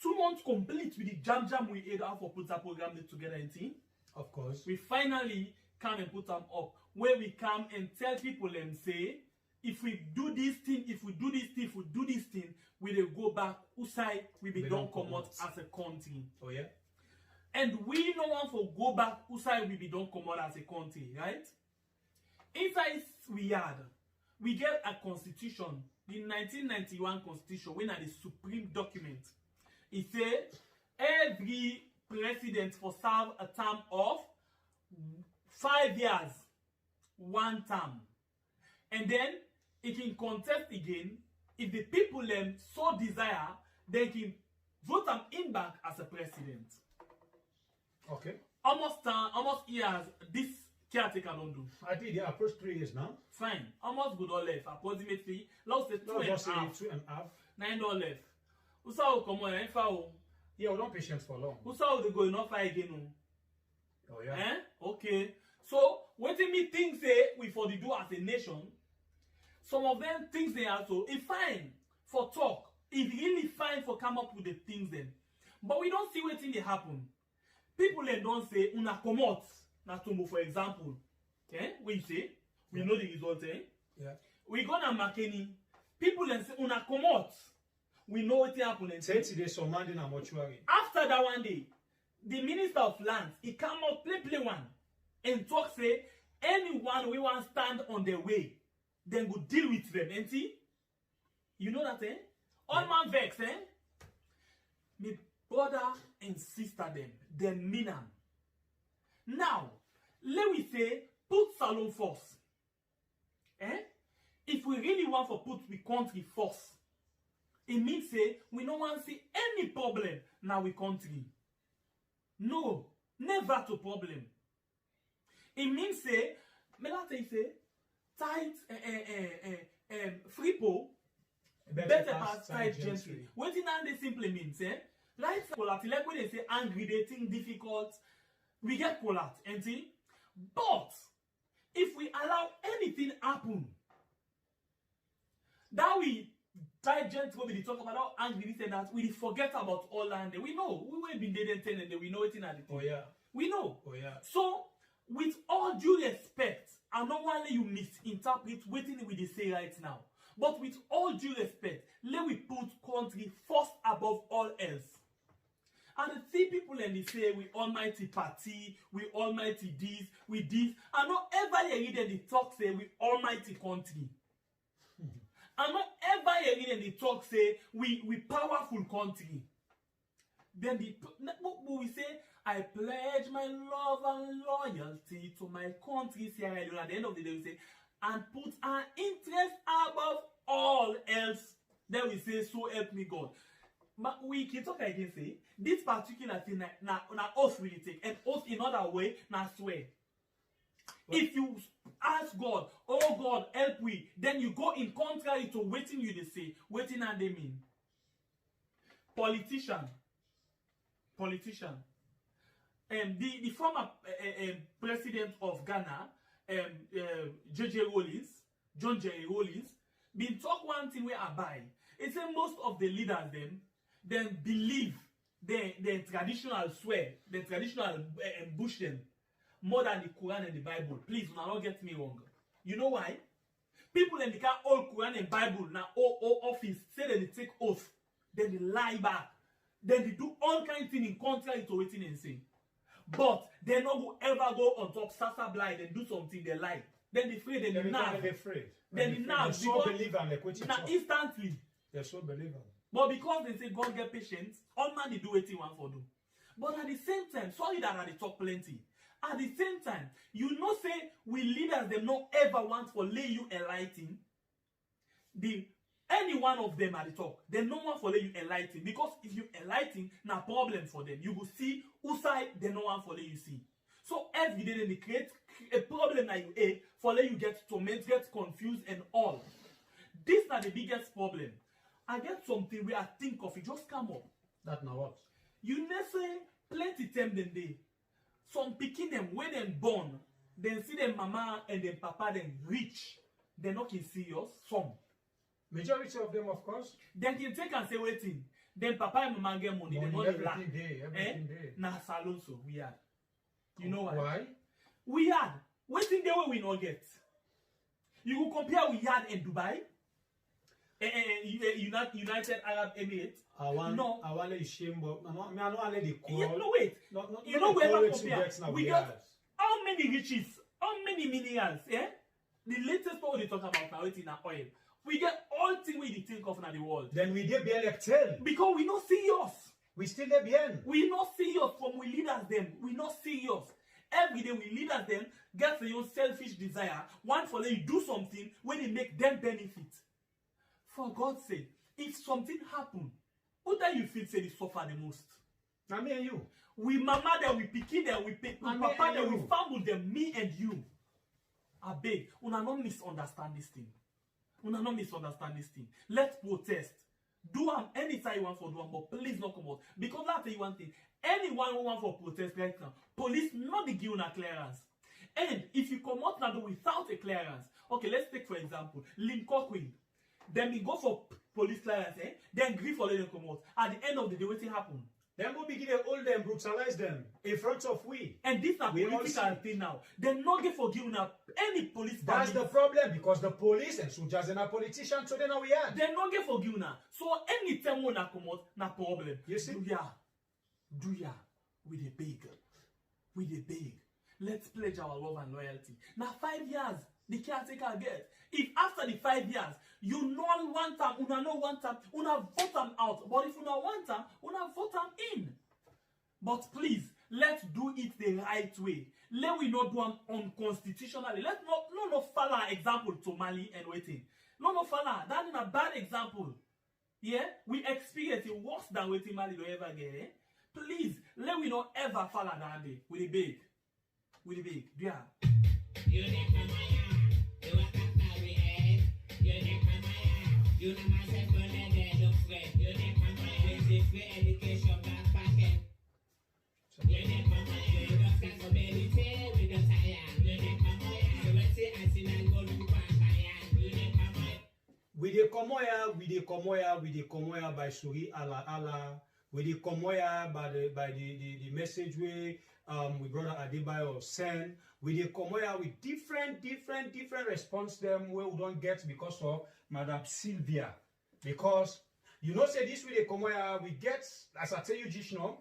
2 months complete with the jam we had for put that program together in team. Of course. We finally come and put them up where we come and tell people and say, if we do this thing, if we do this thing, if we do this thing, we will go back. Usai we be don't come out as a country. Oh yeah. And we no want to go back. Usai we be don't come out as a country, right? Inside we had, we get a constitution, the 1991 constitution, when at the supreme document. It says every president for serve a term of 5 years, 1 term. And then it can contest again. If the people so desire, they can vote him in back as a president. Okay. Almost years this caretaker don't do. I did, yeah, approach 3 years now. Fine. Almost good or left. Approximately, let's say 2.5. 9 dollars left. Usa come on, yeah, we don't patient for long. Usa they go enough again. Oh yeah. Okay. So what do me think say we for the do as a nation? Some of them things they also it's fine for talk. It's really fine for come up with the things then. But we don't see what thing they happen. People then don't say una comot na tombo for example. We say we know the result, Yeah. We go na Makeni. People then say una comot. We know what happen and Say today some man in a mortuary. after that one day, the Minister of Lands, he come out play one and talk say anyone we want stand on their way, then go deal with them, ain't he? You know that, All man vex, Me brother and sister them mean them. Now, let we say put salon first. If we really want to put the country first, it means say we don't want to see any problem now we country. No, never to problem. It means say, me la say, tight fripo better pass tight gentry. What in they simply means, like when they say angry, they think difficult, we get colat, ain't it? But if we allow anything happen, that we tight gentry when we talk about how angry this and that, we forget about all land. We know we will be dead and ten and we know it in at the Oh yeah. We know. Oh yeah. So with all due respect, I don't want you misinterpret what we say right now. But with all due respect, let we put country first above all else. And the see people and they say we almighty party, we almighty this, we this. And not ever you read the talk say we almighty country. And not ever you read the talk say we powerful country. Then we say, I pledge my love and loyalty to my country, Sierra Leone. At the end of the day, we say, and put our interest above all else. Then we say, so help me God. But we can talk again, say, this particular thing, na oath will take, and oath in other way, na swear. If you ask God, oh God, help we, then you go in contrary to waiting you they say, waiting and they mean. Politician. The former president of Ghana, John Jerry Rawlings, been talk one thing where I buy. It's say most of the leaders then believe the traditional swear, the traditional bush them more than the Quran and the Bible. Please, do not get me wrong. You know why? People in the car all Quran and Bible now all office say that they take oath, then they lie back. Then they do all kinds of things in contrary to waiting and saying. But they not go ever go on top Sylvia Blyden and do something they lie. Then they afraid, then they now. Then they now. They're so believer, now instantly. They're so believer. But because they say God get patience, all man they do what he want for do. But at the same time, sorry that they talk plenty. At the same time, you know say we leaders them not ever want for lay you enlighten. Any one of them at the talk, they no one for let you enlighten. Because if you enlighten, na problem for them. You will see who side they no one for let you see. So every day they create a problem that you for let you get tormented, get confused and all. This is the biggest problem. I get something where I think of it just come up. That now what? You never say plenty time than they. Some picking them when they born, then see them mama and then papa then rich. They're not serious. Some. Majority of them, of course. Then can take and say waiting. Then papa and mama get money. They not everything day. Nah, salon so weird. You know why? Why? Weird. Waiting there where we not get. You will compare weird in Dubai. United Arab Emirates. I want to shame, but I don't want to call. Yeah, no wait. You know where compare. We got how many riches, how many minerals, The latest what they talk about now is in oil. We get all things we think of in the world. Then we did be elected. Because we not serious. We still there bien. We not serious from we leaders them. We not serious. Every day we leaders them get their own selfish desire. One for them do something when they make them benefit. For God's sake, if something happen, who do you feel say they suffer the most? Now me and you. We mama them, we picky them, we papa them, we family them, me and you. I beg, una not misunderstand this thing. Una not misunderstand this thing. Let's protest. Do them anytime you want for do them, but please not come out. Because I'll tell you one thing. Anyone who want for protest right now, police not give you a clearance. And if you come out now without a clearance, okay, let's take for example, Lincoln. Then we go for police clearance, then agree for letting them come out. At the end of the day, what will happen? Then we'll begin to hold them, brutalize them in front of we. And this is a political thing now. They not get forgiven any police. That's the problem, because the police and soldiers and our politicians, so they know we are. They not get forgiven. So anytime when I come out, na problem. You see? Do ya with a big. With a big. Let's pledge our love and loyalty. Now 5 years, the caretaker get. If after the 5 years, you not want them, una no want them, una vote them out. But if una want them, una vote them in. But please, let's do it the right way. Let we not do them unconstitutionally. Let's not follow example to Mali and waiting. No follow. That is a bad example. Yeah? We experience it worse than waiting Mali do ever get. Eh? Please, let we not ever follow that day with the big. With the big. Yeah. You know myself on the dead of friend. You never mind the free education back packet. You never mind the doctor for meditate with the science. You never mind. So let's say I see and go to Patriot. You never mind. We dey komoya by Suri ala. We dey komoya by the message way we brother Adebayo send. We dey komoya with different response them where we don't get because of Madam Sylvia. Because you know say this with the komoya we get, as I tell you just now,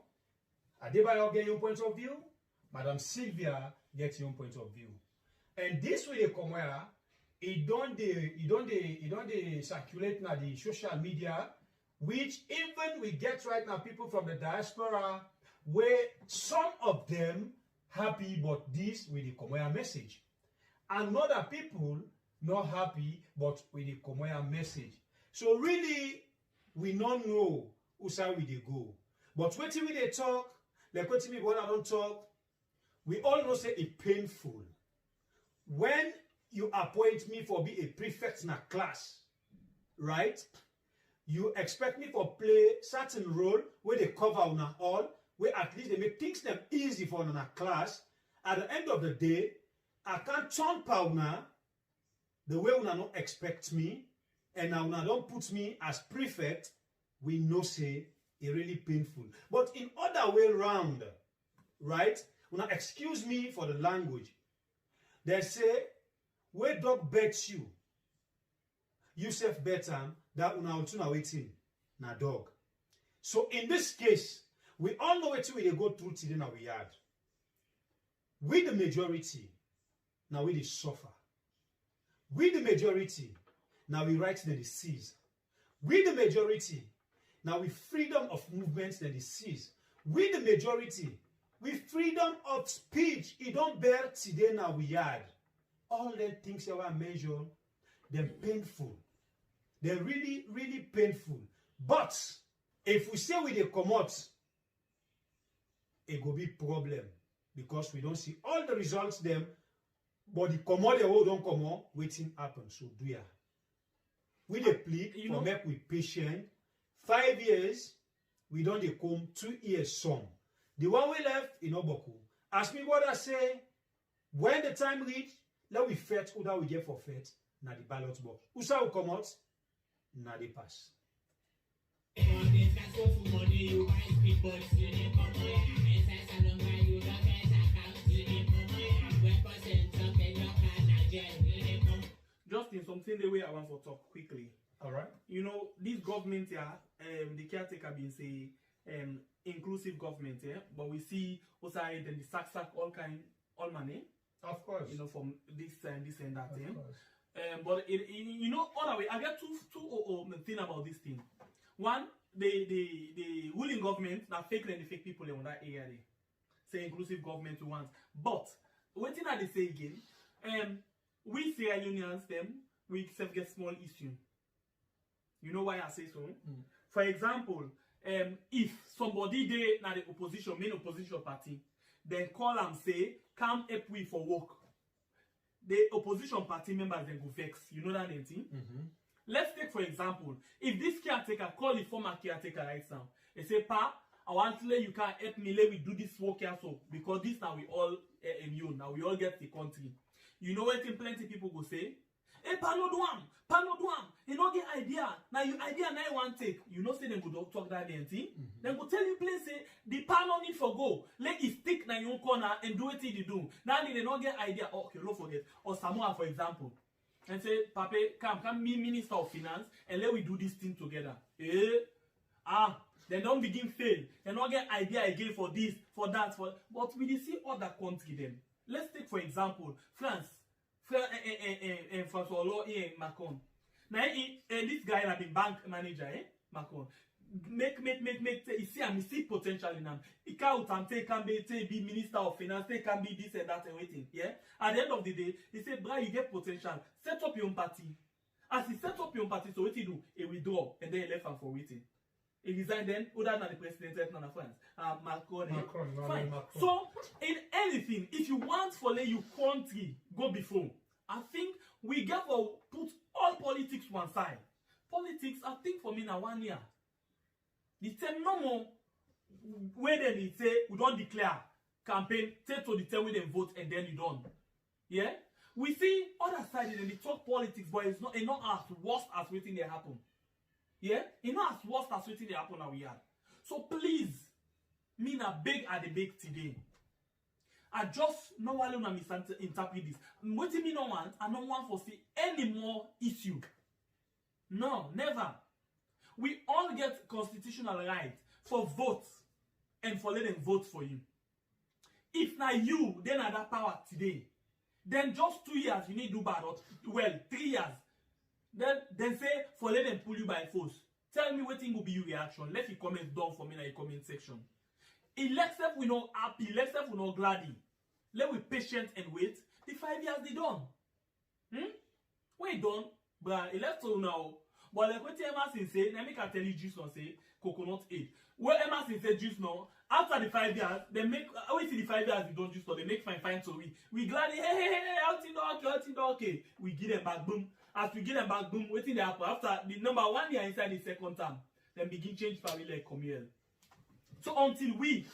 Adebayo get your point of view, Madam Sylvia gets your point of view. And this with the komoya, it don't circulate na the social media, which even we get right now people from the diaspora where some of them happy but this with the Komoya message. And other people not happy but with the Komoya message. So really, we don't know who side we they go. But when we they talk, like when me brother don't talk, we all know say it painful. When you appoint me for be a prefect in a class, right? You expect me for play certain role where they cover on all, where at least they make things them easy for a class. At the end of the day, I can't turn pauna the way una not expect me, and now una don't put me as prefect. We know say it really painful. But in other way round, right? Una excuse me for the language. They say, where dog bets you, Yusef better that una utuna waiting na dog. So in this case, we all know what we go through today now we had. We the majority, now we suffer. We the majority, now we write the disease. We the majority, now we freedom of movement the disease. We the majority, we freedom of speech. It don't bear today now we had. All the things that were mentioned, they're painful. They're really painful. But if we say we they come out, it will be problem. Because we don't see all the results them, but the commodity don't come on, waiting happen. So do ya. We they plead for make we patient. 5 years, we don't they come 2 years some. The one we left in Oboku. As me what I say, when the time reach, let we fet who that we get for fet, na the ballot box. Who will come out? Na the pass. Just in something the way I want to talk quickly. All right. You know, this government here, the caretaker been say inclusive government, but we see also then the sack all money. Of course. You know, from this and that. Of course. But you know, other way, I get two thing about this thing. One, the ruling government now fake and the fake people in that area. They say inclusive government we want. But what thing they say again, we Sierra Leoneans them we self get small issue. You know why I say so? For example, if somebody they na the opposition, main opposition party, then call and say, come help we for work. The opposition party members then go vex. You know that thing? Let's take, for example, if this caretaker call the former caretaker right now, they say, Pa, I want to let you can help me, let me do this work here, so because this now we all immune, now we all get the country. You know what plenty people go say? Hey, Pa no do am, you know get idea. Now you idea now you want take. You know say them go talk that thing. Then go tell you place say the Pa no need for go. Let it stick na your corner and do what you do. Now they not get idea. Oh, okay, don't forget. Or Samoa, for example. And say, Pape, come me Minister of Finance and let we do this thing together. Then don't begin fail. They not get idea again for this, for that, for but we see other country then. Let's take for example France. François Hollande Macron. Now this guy have been bank manager, Macron. Make you see and see potential in him. He can be minister of finance, they can be this and that and waiting. Yeah. At the end of the day, he said, "Bra, you get potential. Set up your own party." As he set up your own party, so what he do? He withdraw and then he left him for waiting. He resigned then, other than the president of France. Macron. Fine. Macron. So, in anything, if you want for let your country go before, I think we get to put all politics one side. Politics, I think for me now 1 year. The term no more, where then they say, we don't declare campaign, take to the term where they vote and then you don't. Yeah? We see other side, they talk politics, but it's not as worse as waiting they happen. Yeah? It's not as worse as waiting they happen now we had. So please, me na beg at the beg today. I just no want to misinterpret this. What do you mean no want? I don't want to see any more issue. No, never. We all get constitutional right for votes and for letting vote for you. If not you, then have that power today. Then just 2 years you need to do bad, or well, 3 years. Then say for let them pull you by force. Tell me what thing will be your reaction. Let your comments down for me in the comment section. Elect self we not happy, elect self we not glad. Let we patient and wait. The 5 years they done. We done, but elect now. But like what Emerson say, let me can tell you juice now say coconut aid. What Emerson say juice now, after the 5 years, they make we see the 5 years they don't juice now, they make fine so we glad hey, out in the okay. We give them back boom. As we give them back boom, waiting they happen. After the number 1 year inside the second term, then begin change family like come here. So until we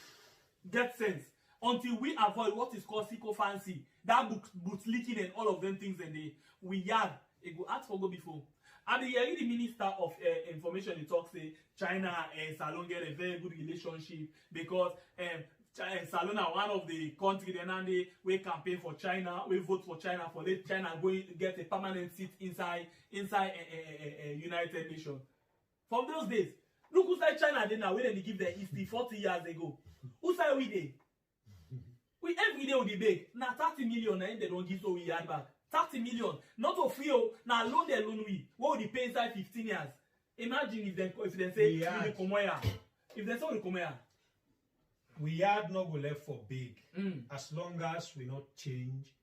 get sense, until we avoid what is called sycophancy, that boot leaking and all of them things, and we have it go ask for go before. And the Minister of Information, he talks say China and Salon get a very good relationship because Salon are one of the countries then we campaign for China, we vote for China for let China go get a permanent seat inside United Nations. From those days, look who side China then now when they give their history 40 years ago. Who side we dey? We every day we debate. Now 30 million they don't give so we had back. 30 million. Not of free, now loan they loan we. What would they pay inside 15 years? Imagine if they say we come here. If they say we come here. We had no go left for big. As long as we not change,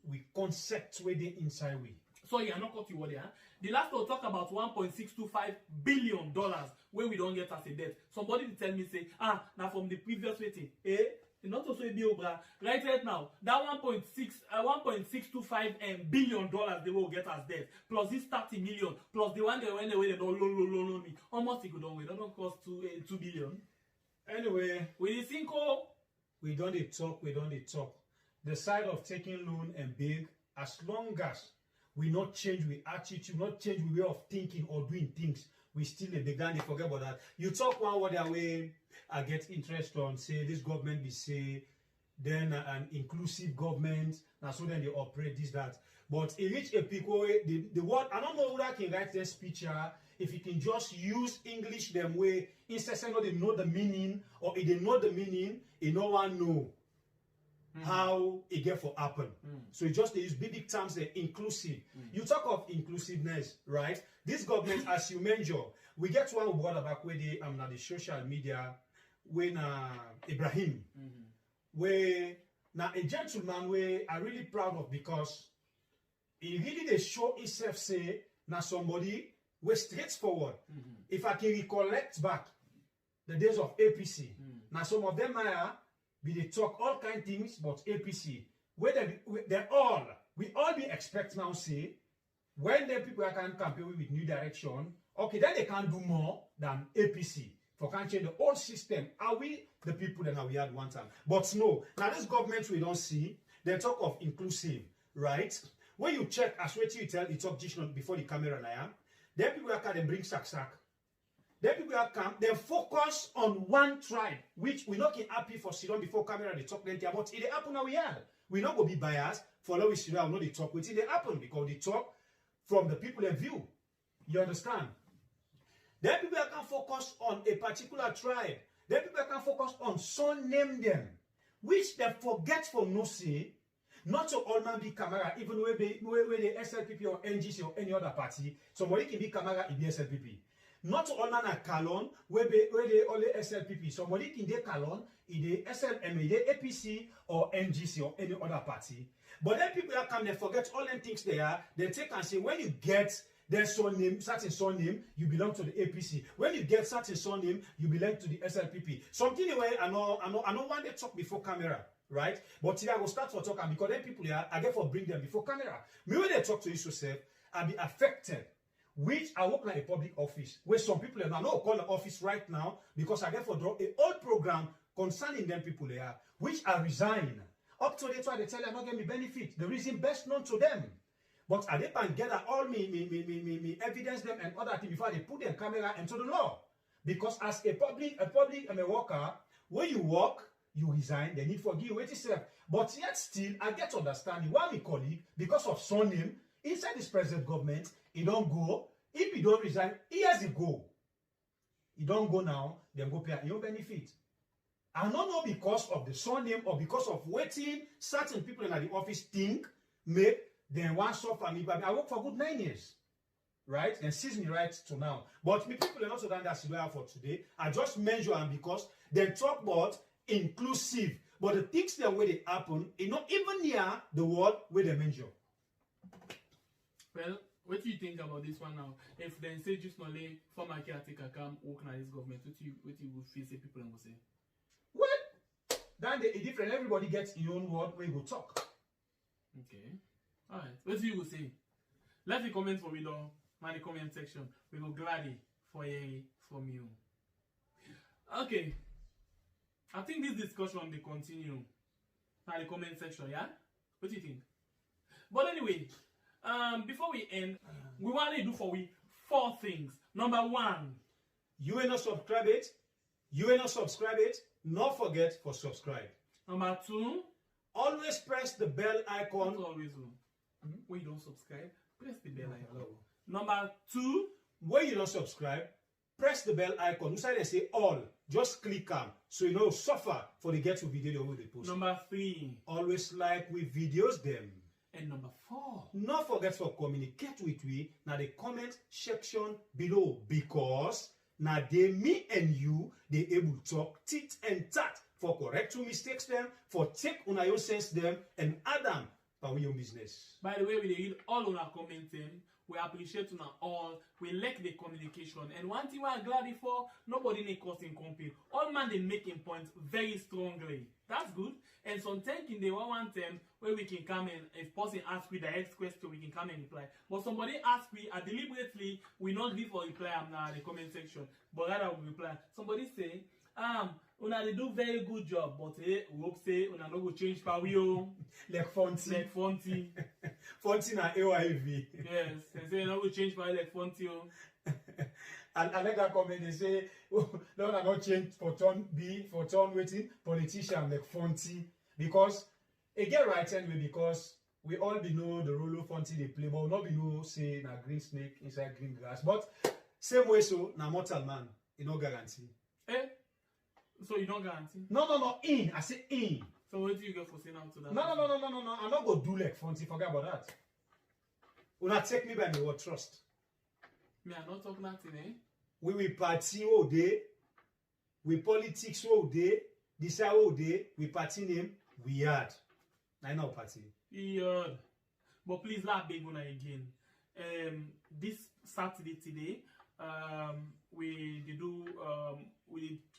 we concept where they inside we. So yeah, not cut you what there. The last we'll talk about $1.625 billion where we don't get as a debt. Somebody will tell me say, now from the previous rating, not also a bill, right now, that 1.625 billion dollars they will get as debt, plus this 30 million, plus the one they went away they don't loan me. Almost it could don't wait. That don't cost 2 billion. Anyway, with the we don't talk. The side of taking loan and big, as long as we not change we attitude, not change we way of thinking or doing things, we still a big and forget about that. You talk one word away, I get interest on say this government be say then an inclusive government, now so then they operate this that. But it reach a peak where the word I don't know who that can write their speech if you can just use English them way instead of they know the meaning, or if they know the meaning, no one know how it get for happen. So it just they use big terms inclusive. You talk of inclusiveness, right? This government, as you mentioned, we get one word back where they na the social media when Ibrahim, where now a gentleman where I really proud of because he really they show himself say now somebody we're straightforward. If I can recollect back the days of APC, now some of them they talk all kind of things about APC. Where we all be expect now say when the people can campaign with new direction, okay, then they can do more than APC. For can change the old system. Are we the people that we had one time? But no, now this government we don't see, they talk of inclusive, right? When you check, as what you tell, you talk just before the camera now, then people are can bring sack. Then people are come, they focus on one tribe, which we're not happy for sit down before camera, they talk plenty about it. They happen now we are. We're not going to be biased, follow we sit down, not they talk with it, they happen because they talk from the people in view. You understand? Then people can focus on a particular tribe. Then people can focus on some name them, which they forget for no say, not to all man be camera, even where the SLPP or NGC or any other party. Somebody can be camera in the SLPP. Not to all man a Calon, where they only SLPP. Somebody can be Calon in the SLM, the APC or NGC or any other party. But then people that come, they forget all them things they are. They take and say, when you get there's surname, certain surname, you belong to the APC. When you get certain surname, you belong to the SLPP. Something anyway, I know when they talk before camera, right? But today I will start for talking because then people here, I get for bring them before camera. Me when they talk to you yourself, I'll be affected. Which I work like a public office, where some people are not call the office right now because I get for draw a old program concerning them people there, which I resign. Up to they try to tell you I'm not getting me benefit. The reason best known to them. But I they can gather all me evidence them and other things before they put their camera into the law. Because as a public worker, when you work, you resign, they need forgive you yourself. But yet still, I get to understand why my colleague, because of surname, inside this present government, he don't go. If he don't resign, here's the go. He don't go now, then go pay your benefit. I don't know because of the surname or because of waiting certain people in the office think, make then one suffer me, but I work for good 9 years, right? And sees me right to now. But me people are not so done that Sylvia for today. I just measure them because they talk about inclusive, but the things that way they happen, is not even near the word where they measure. Well, what do you think about this one now? If they say just not lay former caretaker come work in this government, what you would feel say people will say? Well, then they different. Everybody gets your own word where you go talk. Okay. Alright, what do you say? Let the comment for me though, in the comment section. We go gladly for hearing from you. Okay. I think this discussion will continue in the comment section, yeah? What do you think? But anyway, before we end, we want to do for we 4 things. Number 1. You ain't not subscribe it. You ain't not subscribe it. Not forget for subscribe. Number 2. Always press the bell icon. Not always. When you don't subscribe, press the bell icon. Number 2, when you don't subscribe, press the bell icon. You say they say all. Just click on so you know suffer for the get to video they post. Number 3, always like with videos them. And number 4, not forget to communicate with we now the comment section below because now they me and you they able to talk tit and tat for correct 2 mistakes them for take on your sense them and add them. Your business. By the way, we read all on our commenting. We appreciate on all. We like the communication. And one thing we are glad for, nobody may cause in compete. All man they making points very strongly. That's good. And sometimes in the one them where we can come in, if person asks we direct question, we can come and reply. But somebody ask we deliberately, we not give for reply now the comment section, but rather we reply. Somebody say, una they do very good job, but we hope say una no go change for we like Fonty. Like Fonty. Fonty na AYV. Yes, they say no go change for like Fonty. And I like that comment, they say, oh, no, not change for turn B, for turn waiting, politician like Fonty. Because, it get right anyway, because we all be know the role of Fonty they play, but we not be know, say, na green snake inside green grass. But, same way so, na mortal man, you no guarantee. Eh? So you don't guarantee? No, in. I say in. So what do you get for saying out to that? No. I'm not going to do like Fonty, forget about that. You not take me by my word trust. Me, I not talk nothing, eh? We will party all day. We politics all day. Decide all day. We party name. We hard. I know party. Yeah. But please not beg on again. This Saturday today, we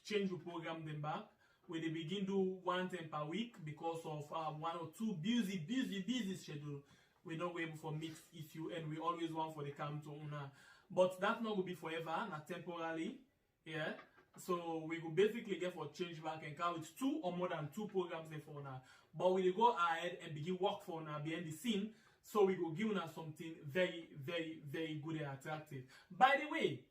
change the program them back. We begin do 1 time per week because of 1 or 2 busy schedule. we not able for mix issue, and we always want for the come to una. But that not will be forever, not temporarily. Yeah. So we will basically get for change back and come with 2 or more than 2 programs there for now. But we will go ahead and begin work for now behind the scene. So we will give us something very, very, very good and attractive. By the way,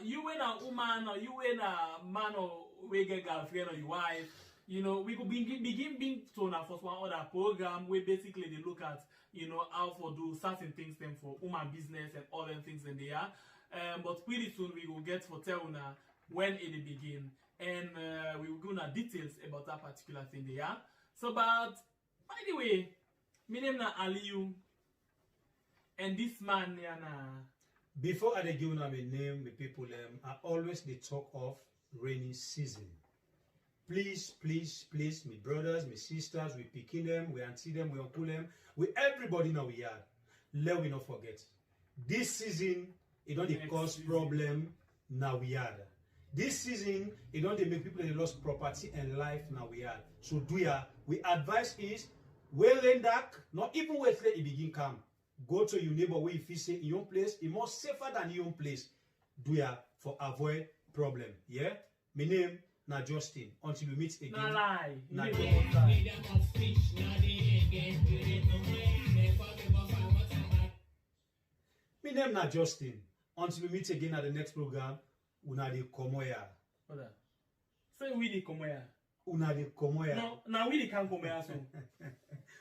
you when a woman or you when a man or we get girlfriend or your wife, you know, we could begin being to now for one other program where basically they look at, you know, how for do certain things then for woman business and other things in there. But pretty soon we will get for tell now when it begin, and we will go into details about that particular thing there. So, but by the way, my name na Aliyu, and this man na. Before I give my name, my people, I always they talk of rainy season. Please, please, please, my brothers, my sisters, we picking them, we auntie them, we uncle them, we everybody now we are. Let we not forget. This season, it don't cause problem now we are. This season, it don't make people they lost property and life now we are. So we advise is well in dark, not even wait let it begin come. Go to your neighbor where if you say in your place, it's more safer than your own place. For avoid problem. Yeah? My name na Justin. Until we meet again. Na lie. Na my name na Justin. Until we meet again at the next program. Una de komoya. Hold on. Say we de komoya. Una de komoya. No, now we de can komoya so.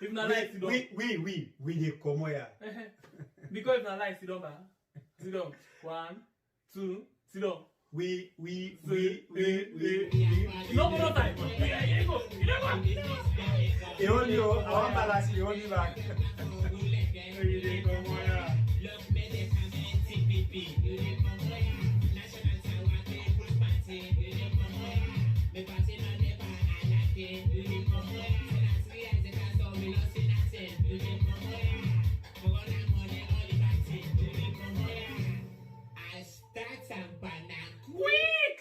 If na like sit down. We de komoya. Because if na like sit down, sit down. 1, 2, sit down. We. No more time. You go. You only go. I want balance. You only back. We de komoya. Quick!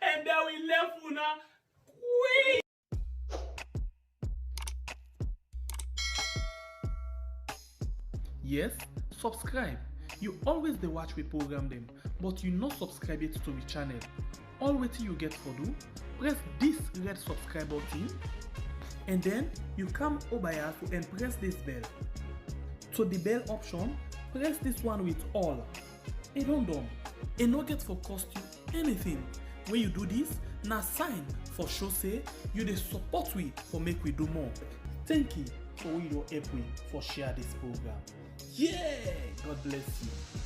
And then we left Una quick! Yes, subscribe. You always dey watch we program them, but you not subscribe yet to the channel. All waiting you get for do, press this red subscribe button, and then you come over here and press this bell. To the bell option, press this one with all. It don't done. It no get for cost you anything. When you do this, na sign for show say you dey support we for make we do more. Thank you for we don't help we for share this program. Yeah, God bless you.